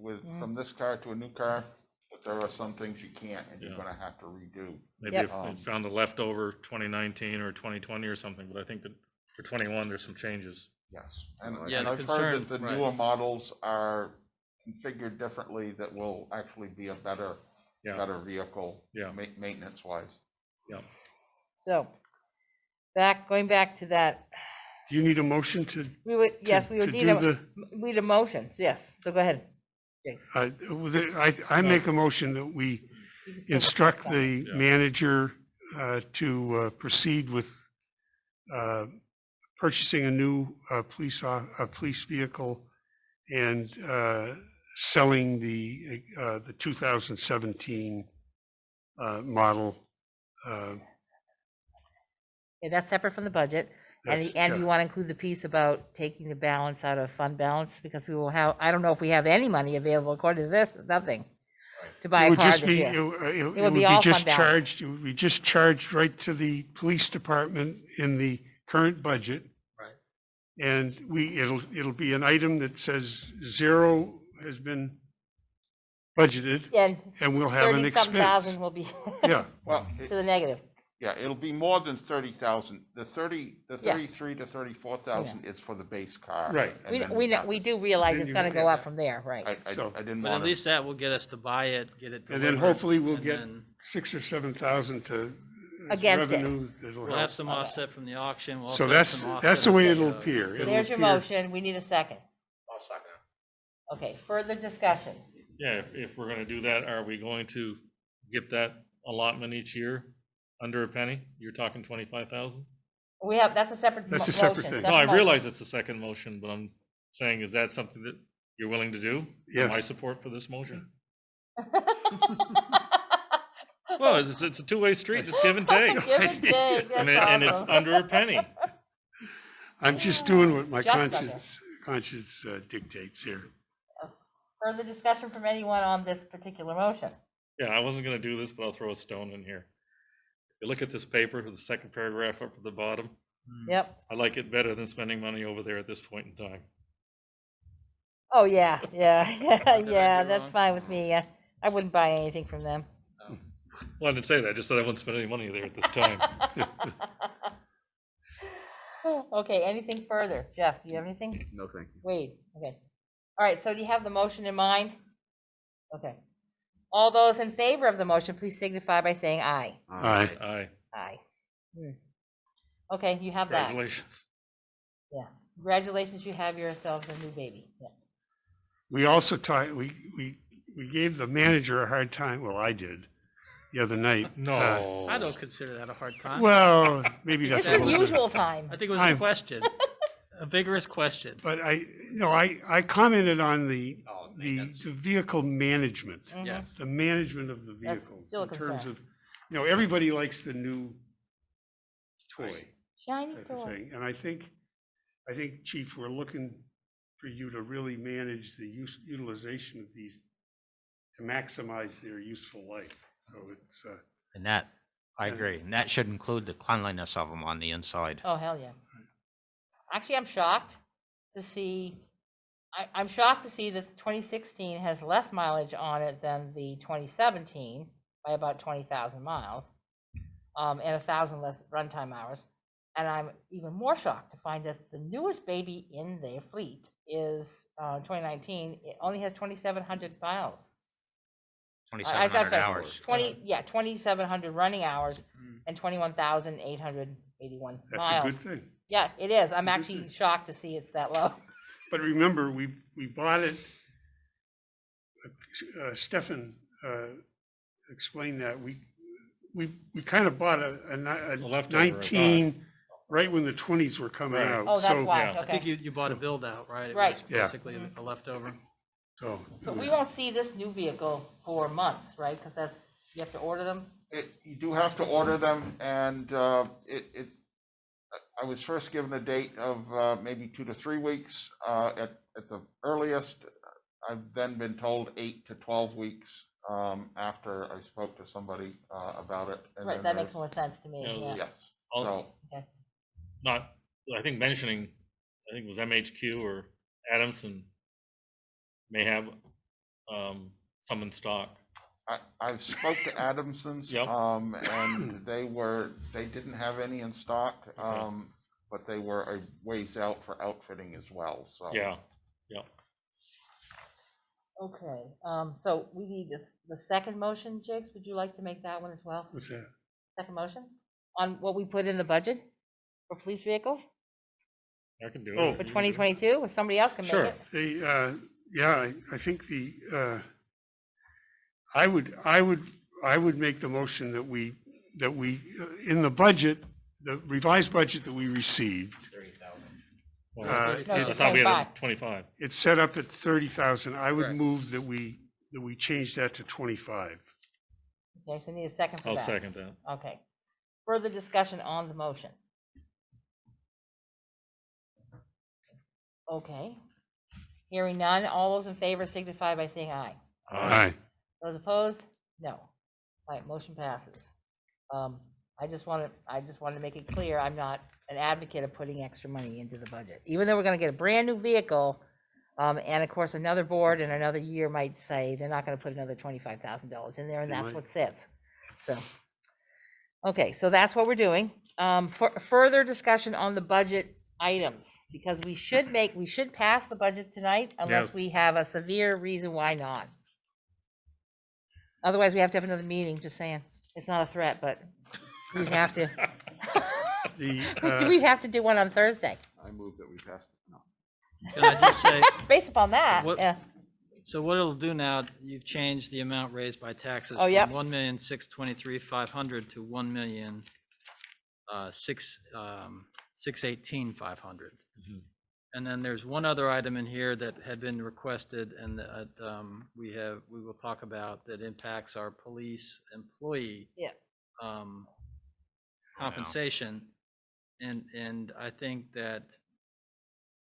with Mhm. from this car to a new car, but there are some things you can't, and you're Yeah. gonna have to redo. Maybe Yep. if they found a leftover 2019 or 2020 or something, but I think that for 21, there's some changes. Yes, Yeah, and the I've heard concern- that the right. newer models are configured differently that will actually be a better vehicle, Yeah. maintenance wise. Yeah. So, going back to that, Do you need a motion to? yes, we would to need do a, the- we need a motion, yes, so go ahead. Jakes. I make a motion that we You can still instruct discuss the Yeah. manager to proceed with purchasing a new police vehicle and selling the 2017 model. Yeah, that's separate from the budget. And, That's- and yeah. you want to include the piece about taking the balance out of fund balance, because we will have, I don't know if we have any money available according to this, nothing. To buy It a would car just this be, year. it would would be be all just fund balance. charged, it would be just charged right to the police department in the current budget. Right. And it'll be an item that says 0 has been budgeted, And and we'll have an 30-something expense. thousand will be Yeah, Well, to the negative. yeah, it'll be more than 30,000. The Yeah. 33 to 34,000 is for the base car. Right. and We, then we, you know- have we to- do realize then it's you gonna will go get up from there, right? I So- didn't But at want least that will get us to buy it, get it and then delivered, hopefully we'll and get then 6 or 7,000 to Against it. revenue that'll We'll have help. some offset from the auction. We'll So also have that's, some that's the offset way from it'll the- appear. It'll There's your appear- motion, we need a second. I'll second it. Okay, further discussion. Yeah, if we're gonna do that, are we going to get that allotment each year under a penny? You're talking 25,000? We have, that's a separate That's a motion. separate thing. No, I motion. realize it's the second motion, but I'm saying, is that something that you're willing to do? Yeah. My support for this motion? Well, it's a two-way street, it's give and take. Give and take, And that's it's awesome. under a penny. I'm just doing what my Just under. conscience dictates here. Further discussion from anyone on this particular motion? Yeah, I wasn't gonna do this, but I'll throw a stone in here. You look at this paper, the second paragraph up at the bottom, Yep. I like it better than spending money over there at this point in time. Oh, yeah, yeah, I yeah, do that's wrong? fine with me, yes. I wouldn't buy anything from them. Well, I didn't say that, I just said I wouldn't spend any money there at this time. Okay, anything further? Jeff, do you have anything? No, thank you. Wade, okay. All right, so do you have the motion in mind? Okay. All those in favor of the motion, please signify by saying aye. Aye. Aye, Aye. Okay, you have that. congratulations. Yeah. Congratulations, you have yourselves a new baby. Yeah. We also we gave the manager a hard time, well, I did, the other night. No. I don't consider that a hard time. Well, maybe that's This a is little bit. usual time. I think it was a I'm- question, a vigorous question. But I commented on the maintenance. vehicle management, Mhm. Yes. the management of the That's vehicles. still a in terms concern. of, everybody likes the new toy Shiny type of toy. thing. And I think, Chief, we're looking for you to really manage the utilization of these to maximize their useful life. So it's, And that, I agree, and that should include the cleanliness of them on the inside. Oh, hell yeah. Actually, I'm shocked to see, I'm shocked to see that the 2016 has less mileage on it than the 2017 by about 20,000 miles, and 1,000 less runtime hours. And I'm even more shocked to find that the newest baby in their fleet is 2019. It only has 2,700 miles. 2,700 sorry, hours. 2,700 running hours Mm. and 21,881 that's miles. a good thing. Yeah, it is. I'm a good actually thing. shocked to see it's that low. But remember, we bought it, Stefan explained that, we kind of bought a leftover, I 19, right when the 20s were coming Right. out. Oh, that's So- why, yeah. I think okay. you bought a build out, right? It Right. was Yeah. Basically a leftover. So So we won't see this new vehicle for months, right? Because that's, you have to order them? You do have to order them, and I was first given a date of maybe 2 to 3 weeks at the earliest. I've then been told 8 to 12 weeks after I spoke to somebody about it. And Right, then that makes there's- more sense to me, Yeah, yeah. Yes, I'll- so, Not, I think mentioning, I think it was MHQ or Adamson may have some in stock. I've spoke to Adamson's, Yep. and they didn't have any in stock, but they were a ways out for outfitting as well, so. Yeah, yeah. Okay, so we need the second motion, Jakes, would you like to make that one as well? What's that? Second motion on what we put in the budget for police vehicles I can do Oh. it. for 2022, or somebody else can make Sure. it? Yeah, I think I would make the motion that we, in the budget, the revised budget that we received, Well, No, I it's thought we had 25. 25. it's set up at 30,000. I would Correct. move that we change that to 25. Okay, so need a second for I'll that. second that. Okay. Further discussion on the motion. Okay. Hearing none, all those in favor signify by saying aye. Aye. Those opposed? No. All right, motion passes. I just want to make it clear, I'm not an advocate of putting extra money into the budget. Even though we're gonna get a brand new vehicle, and of course, another board in another year might say they're not gonna put another $25,000 in there, and They that's might. what sits. So, okay, so that's what we're doing. For further discussion on the budget items, because we should pass the budget tonight unless Yes. we have a severe reason why not. Otherwise, we have to have another meeting, just saying. It's not a threat, but we have to. We'd have to do one on Thursday. I move that we pass, no. Can I just say, Based upon that, What- yeah. so what it'll do now, you've changed the amount raised by taxes Oh, from yep. 1,623,500 to 1,618,500. Mhm. And then there's one other item in here that had been requested and that we will talk about that impacts our police employee Yeah. compensation. And I think that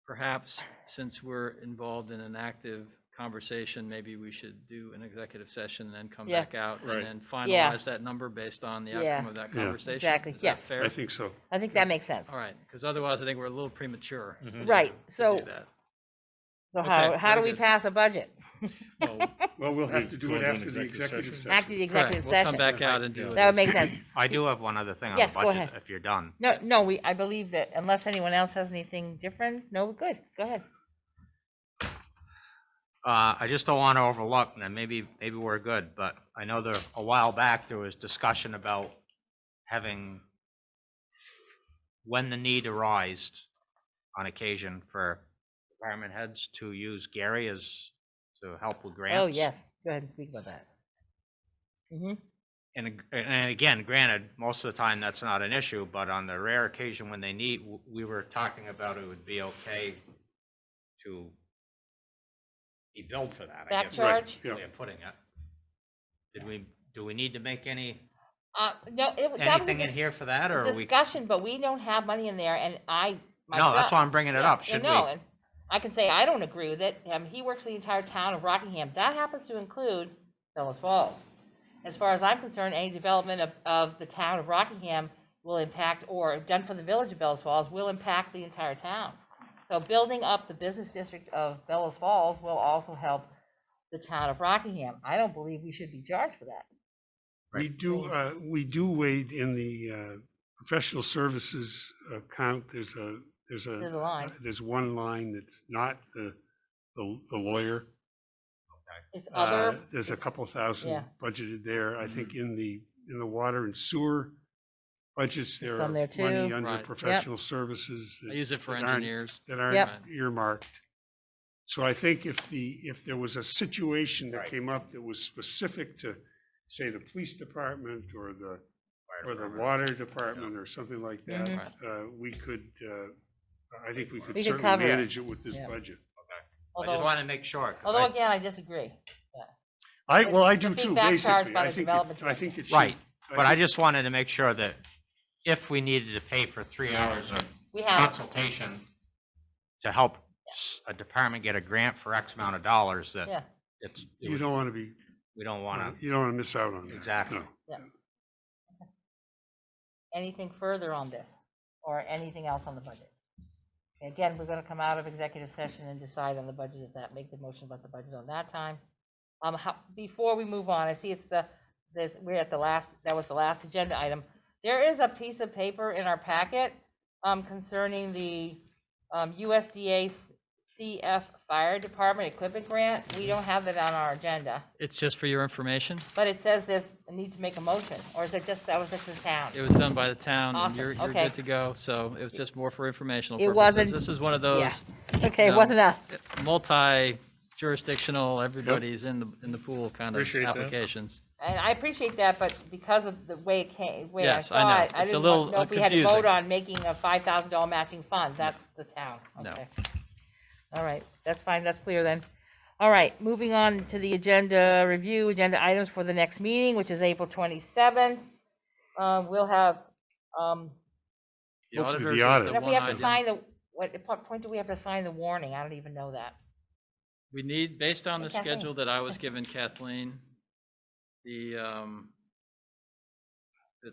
perhaps since we're involved in an active conversation, maybe we should do an executive session and then come Yeah. back out Right. and then Yeah. finalize that number based on the Yeah. outcome of that Yeah. conversation. Exactly, Is that yes. fair? I think so. I think that makes sense. All right, because otherwise I think we're a little premature. Mhm. Right, to so, do that. so Okay, how do very we good. pass a budget? Well, Well, we'll have to We do go it into an after the executive executive session? session. After the executive Correct, we'll come session. back out and do That would it. make sense. I do have one other thing on Yes, the go budget, ahead. if you're done. No, I believe that unless anyone else has anything different, no, good, go ahead. I just don't want to overlook, and maybe we're good, but I know there, a while back, there was discussion about having, when the need arose on occasion for department heads to use Gary to help with grants. Oh, yes, go ahead and speak about that. Mm-hmm, And again, granted, most of the time that's not an issue, but on the rare occasion when they need, we were talking about it would be okay to be billed for that, I back guess. charge? Yeah. Way of putting it. Do we need to make any, No, that was a anything in here for that, or are we? discussion, but we don't have money in there, and No, myself. that's why I'm bringing it Yeah, up. I Should we? know, and I can say I don't agree with it. He works for the entire town of Rockingham. That happens to include Bellows Falls. As far as I'm concerned, any development of the town of Rockingham will impact, or done for the village of Bellows Falls, will impact the entire town. So building up the business district of Bellows Falls will also help the town of Rockingham. I don't believe we should be charged for that. We do wade in the professional services account. There's There's a line. there's one line that's not the lawyer. It's other. There's a couple thousand Yeah. budgeted there. I think in the water and sewer budgets, there Some are there too. money under Right. Yep. professional services I use it for that aren't- engineers. that aren't Yep. earmarked. So I think if there was a situation that Right. came up that was specific to, say, the police department or the department. water department or something like that, Mhm. we could, I think we could We could certainly cover it. manage it with this Yeah. budget. I just Although, wanted to make sure. 'cause although again, I disagree. I The do too, feedback charged basically. by I the think development I think it should. Right, but I think- just wanted to make sure that if we needed to pay for 3 hours of We have, consultation to help a department get a grant for X amount of dollars, that yeah, You don't want to be, we don't want to, you don't want to miss out on that. Exactly. No. yeah. Anything further on this or anything else on the budget? Again, we're going to come out of executive session and decide on the budget at that, make the motion about the budget on that time. Before we move on, I see it's we're at the last, that was the last agenda item. There is a piece of paper in our packet concerning the USDA CF Fire Department Equipment Grant. We don't have that on our agenda, It's just for your information. but it says there's a need to make a motion, or is it just, that was just the town? It was done by the town, and Awesome, you're okay. good to go. So it was just more for informational It purposes. wasn't- This is one of Yeah. those Okay, it no. wasn't us. multi-jurisdictional, everybody's in the pool kind of Appreciate that. applications. And I appreciate that, but because of the way it came, way Yes, I I saw know. it, I It's a didn't little, know if we had to confusing. vote on making a $5,000 matching fund. That's the town. No. Okay. All right, that's fine, that's clear then. All right, moving on to the agenda review, agenda items for the next meeting, which is April 27th. We'll have, The Hopefully auditors the is audit. the and if we one have to item. sign the, what point do we have to sign the warning? I don't even know that. We need, based on Hey, the Kathleen. schedule that I was given, Kathleen, the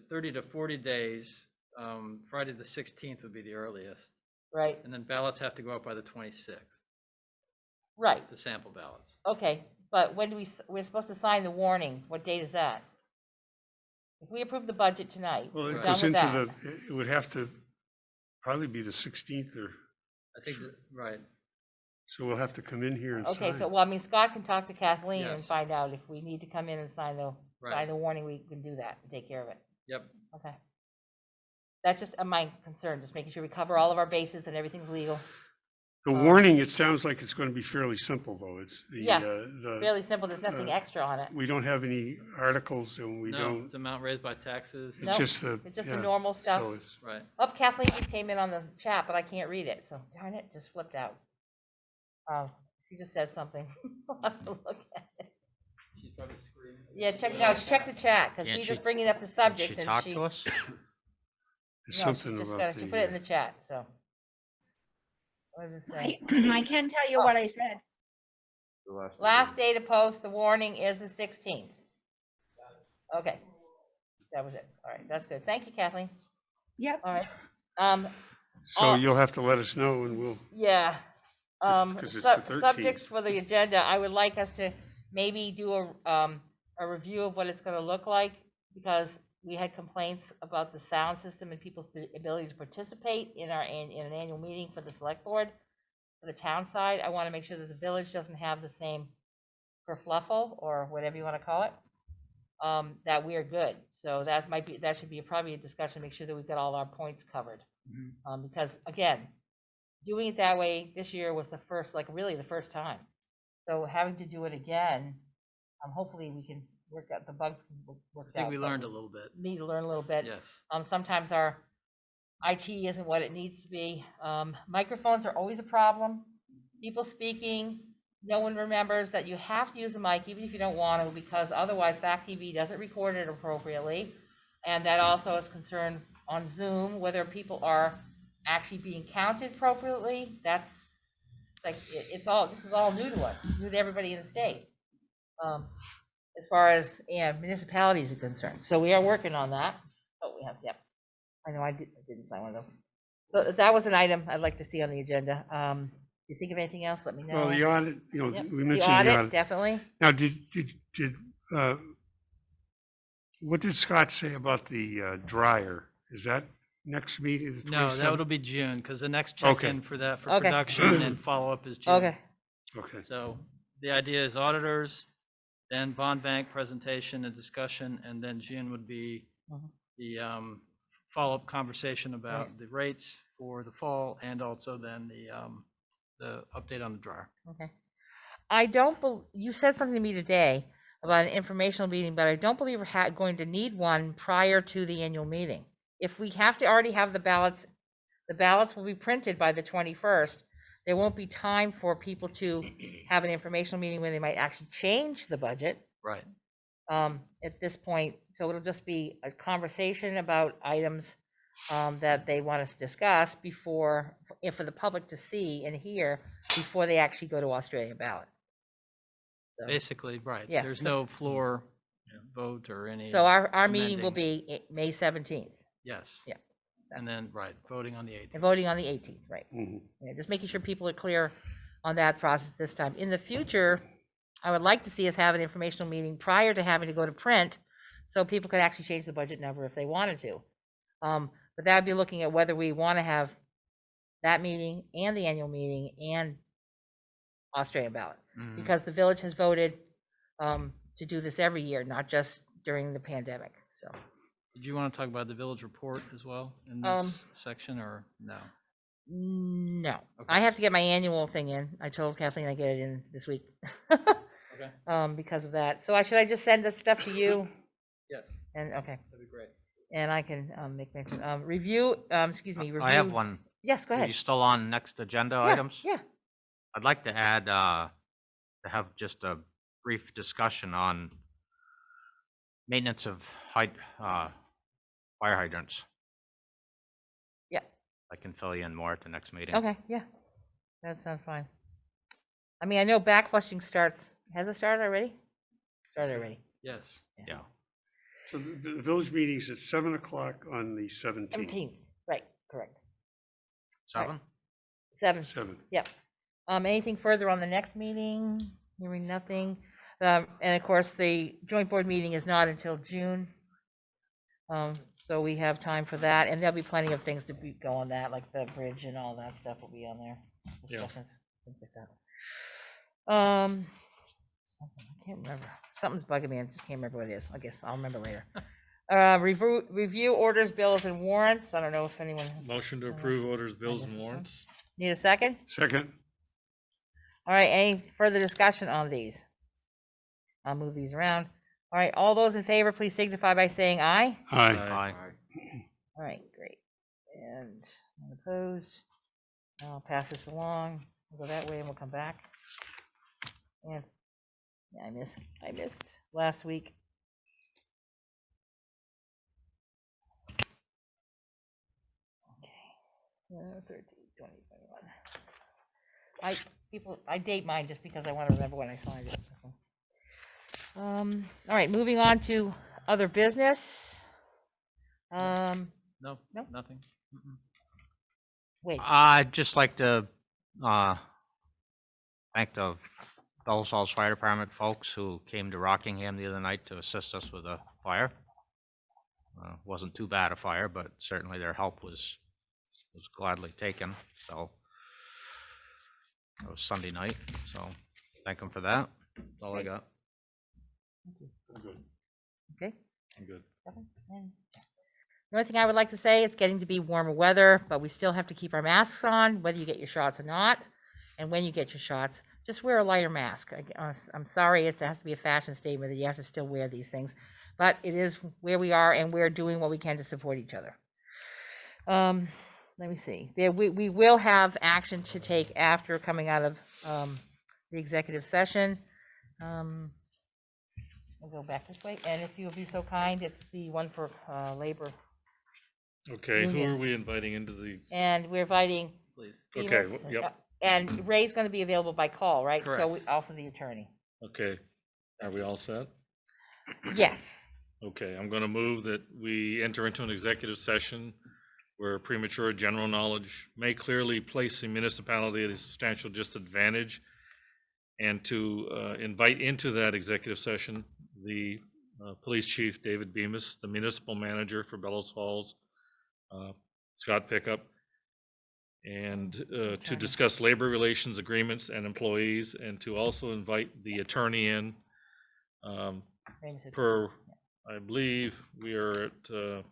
30 to 40 days, Friday the 16th would be the earliest. Right, And then ballots have to go out by the 26th, right, the sample ballots. okay, but when do we're supposed to sign the warning? What date is that? If we approve the budget tonight, Well, we're it done goes with into that. it would have to probably be the 16th or, I think, right. so we'll have to come in here and Okay, sign. so, well, I mean, Scott can talk to Kathleen and Yes. find out if we need to come in and sign the Right. warning, we can do that and take care of it. Yep. Okay. That's just my concern, just making sure we cover all of our bases and everything's legal. The warning, it sounds like it's going to be fairly simple, though. It's Yeah, the, Fairly simple, there's nothing uh, extra on it. we don't have any articles and we No, don't, it's amount raised by taxes. Nope, it's just the. it's just the yeah, normal stuff. So it's, Right. Oh, Kathleen just came in on the chat, but I can't read it, so darn it, just flipped out. She just said something. I'll have to look at it. She's probably screaming. Yeah, check the chat, because Can't we she- just bringing up the Did subject she and talk she. to us? there's No, she something just about she put it in the chat, so. What does it say? I can tell you what I said. The last Last meeting. day to post the warning is the 16th. Okay, that was it. All right, that's good. Thank you, Kathleen. Yep. All right. So Oh. you'll have to let us know and we'll, Yeah. 'cause it's the 13th. Subjects for the agenda, I would like us to maybe do a review of what it's gonna look like, because we had complaints about the sound system and people's ability to participate in in an annual meeting for the select board. For the town side, I wanna make sure that the village doesn't have the same kerfluffle, or whatever you wanna call it, that we are good. So that should be probably a discussion, make sure that we've got all our points covered. Because again, doing it that way this year was the first, like really the first time. So having to do it again, hopefully we can work out the bugs worked I out. think we but learned a little bit. Need to learn a little bit. Yes. Sometimes our IT isn't what it needs to be. Microphones are always a problem. People speaking, no one remembers that you have to use the mic even if you don't want to, because otherwise Back TV doesn't record it appropriately. And that also is concerned on Zoom, whether people are actually being counted appropriately. That's like, this is all new to us, new to everybody in the state. As far as municipalities are concerned. So we are working on that. Oh, we have, yep. I know I didn't sign one of them. So that was an item I'd like to see on the agenda. If you think of anything else, let me know. well, the audit, Yep. we The mentioned the audit, audit. definitely. Now, what did Scott say about the dryer? Is that next meeting? the No, 27th? that will be June, because the next Okay. check-in for that, for Okay. production and follow-up is June. Okay, Okay, So the idea is auditors, then bond bank presentation and discussion, and then June would be Mhm. the follow-up conversation about Right. the rates for the fall, and also then the update on the dryer. okay. I don't, you said something to me today about an informational meeting, but I don't believe we're going to need one prior to the annual meeting. If we have to already have the ballots will be printed by the 21st. There won't be time for people to have an informational meeting where they might actually change the budget. Right. At this point, so it'll just be a conversation about items that they want us to discuss before, for the public to see and hear before they actually go to Australian ballot. So- Basically, right. Yeah, There's so- no floor vote or any. So our meeting will amending. be May 17th, Yes. Yeah. And then, right, voting on the 8th. and voting on the 18th, right? Mhm. Yeah, just making sure people are clear on that process this time. In the future, I would like to see us have an informational meeting prior to having to go to print, so people could actually change the budget number if they wanted to. But that would be looking at whether we want to have that meeting and the annual meeting and Australian ballot. Mhm. Because the village has voted to do this every year, not just during the pandemic, so. Did you want to talk about the village report as well in Um, this section, or no? No, Okay. I have to get my annual thing in. I told Kathleen I get it in this week. Okay. Because of that. So should I just send this stuff to you? Yes, And, okay, that'd be great. and I can make mention, review, review. I have one. Yes, go Are you ahead. still on next agenda Yeah, items? Yeah, I'd like to add, to have just a brief discussion on maintenance of fire hydrants. Yeah. I can fill you in more at the next meeting. okay, yeah. That sounds fine. I mean, I know backflushing has it started already? Started already. Yes. Yeah. So the village meeting's at 7 o'clock on the 17th. 17th, right, correct. 7? 7. 7. Yep. Anything further on the next meeting? Hearing nothing. And of course, the joint board meeting is not until June. So we have time for that, and there'll be plenty of things to go on that, like the bridge and all that stuff will be on there. Yeah. Discussions, things like that. Something, I can't remember. Something's bugging me. I just can't remember what it is. I guess I'll remember later. Review orders, bills, and warrants. I don't know if anyone has. Motion to approve orders, bills, missed and this one? warrants. Need a second? Second. All right, any further discussion on these? I'll move these around. All right, all those in favor, please signify by saying aye. Aye. Aye. All right, great. And unopposed. I'll pass this along. We'll go that way and we'll come back. And yeah, I missed last week. Okay. 13, 20, 21. I date mine just because I want to remember when I signed it. All right, moving on to other business. No, No? nothing. Mm-mm. Wait, I'd just like to thank the Bellows Falls Fire Department folks who came to Rockingham the other night to assist us with a fire. Wasn't too bad a fire, but certainly their help was gladly taken. So it was Sunday night, so thank them for that. That's all I got. I'm good. okay. I'm good. The only thing I would like to say, it's getting to be warmer weather, but we still have to keep our masks on, whether you get your shots or not. And when you get your shots, just wear a lighter mask. I'm sorry, it has to be a fashion statement that you have to still wear these things, but it is where we are, and we're doing what we can to support each other. Let me see. We will have action to take after coming out of the executive session. We'll go back this way, and if you would be so kind, it's the one for labor. Okay, who Union. are we inviting into the, And we're inviting. Please. Okay, Beavis, yep. And Ray's going to be available by call, right? So Correct. also the attorney. okay, are we all set? Yes. Okay, I'm gonna move that we enter into an executive session where premature general knowledge may clearly place the municipality at a substantial disadvantage, and to invite into that executive session the police chief, David Bemis, the municipal manager for Bellows Falls, Scott Pickup, and to discuss labor relations agreements and employees, and to also invite the attorney in Raymond's attorney. per, I believe we are at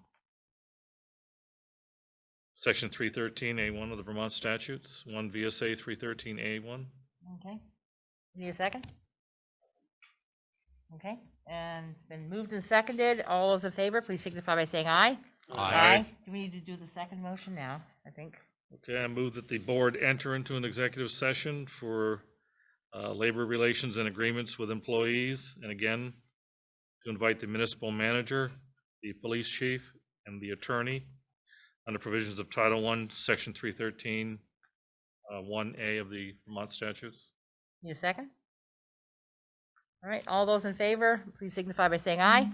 section 313A1 of the Vermont statutes, 1 VSA 313A1. Okay. Need a second? Okay, and it's been moved and seconded. All those in favor, please signify by saying aye. Aye. Do we need to do the second motion now, I think? Okay, I move that the board enter into an executive session for labor relations and agreements with employees, and again, to invite the municipal manager, the police chief, and the attorney under provisions of Title I, Section 313, 1A of the Vermont statutes. Need a second? All right, all those in favor, please signify by saying aye.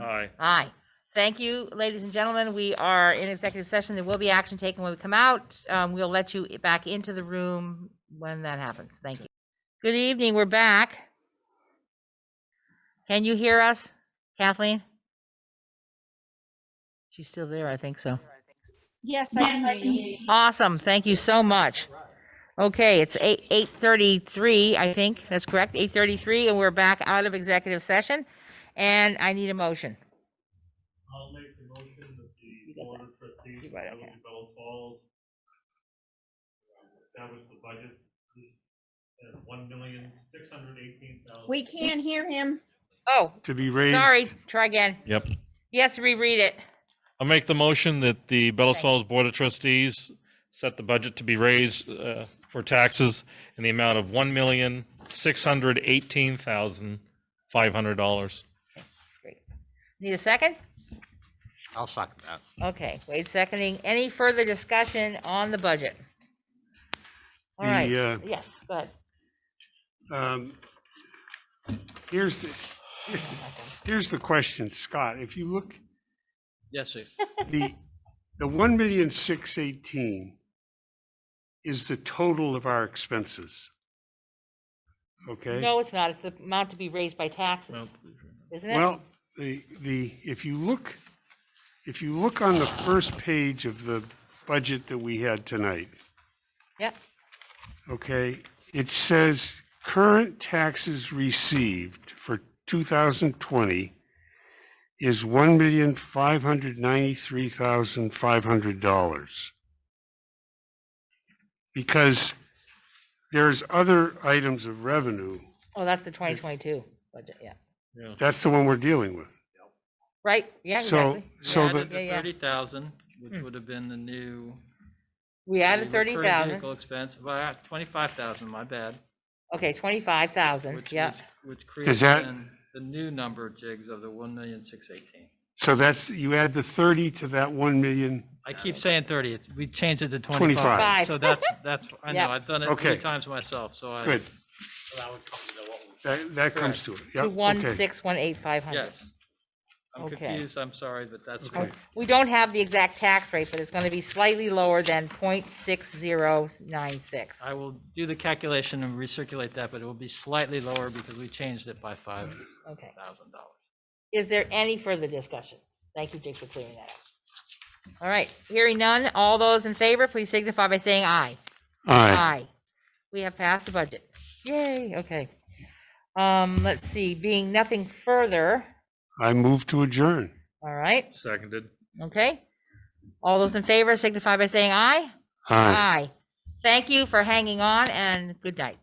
Aye. Aye. Thank you, ladies and gentlemen. We are in executive session. There will be action taken when we come out. We'll let you back into the room when that happens. Thank you. Good evening, we're back. Can you hear us, Kathleen? She's still there, I think so. Yes, I can hear you. Awesome, thank you so much. Okay, it's 8:33, I think, that's correct, 8:33, and we're back out of executive session, and I need a motion. I'll make the motion that You the got Board of Trustees You of got it, Village okay. of Bellows Falls establish the budget at $1,618,000. We can't hear him. Oh, To be raised. sorry, try again. Yep. Yes, reread it. I'll make the motion that the Bellows Okay. Falls Board of Trustees set the budget to be raised for taxes in the amount of $1,618,500. Need a second? I'll second that. Okay, Wade seconding. Any further discussion on the budget? All The, right, yes, go ahead. Here's the question, Scott. If you look, Yes, Chief. the 1,618,000 is the total of our expenses. Okay? No, it's not. It's the amount to be raised by taxes, isn't it? Well, if you look on the first page of the budget that we had tonight, Yep, okay, it says current taxes received for 2020 is $1,593,500. Because there's other items of revenue. oh, that's the 2022 budget, yeah. Yeah. That's the one we're dealing with. Right, yeah, So, exactly. so Added the, the Yeah. 30,000, which would have been the new. We added recurring 30,000, Vehicle expense, well, 25,000, my bad. okay, 25,000, Which, yeah. which creates that- then the new number, Jigs, of the 1,618,000. so that's, you add the 30 to that 1 million. I keep saying 30, we changed it to 25. 25. So that's, I know, Yep. I've done it Okay. 3 times myself, so I. Good. So that would come to what we. That comes to it. Yeah, To okay. 1,618,500. Yes. I'm Okay. confused, I'm sorry, but that's Okay. right. We don't have the exact tax rate, but it's gonna be slightly lower than 0.6096. I will do the calculation and recirculate that, but it will be slightly lower because we changed it by $5,000. Okay. Is there any further discussion? Thank you, Dick, for clearing that up. All right, hearing none, all those in favor, please signify by saying aye. Aye. We have passed the budget. Yay, okay. Let's see, being nothing further, I move to adjourn. all right, Seconded. okay. All those in favor signify by saying aye. Aye. Thank you for hanging on and good night.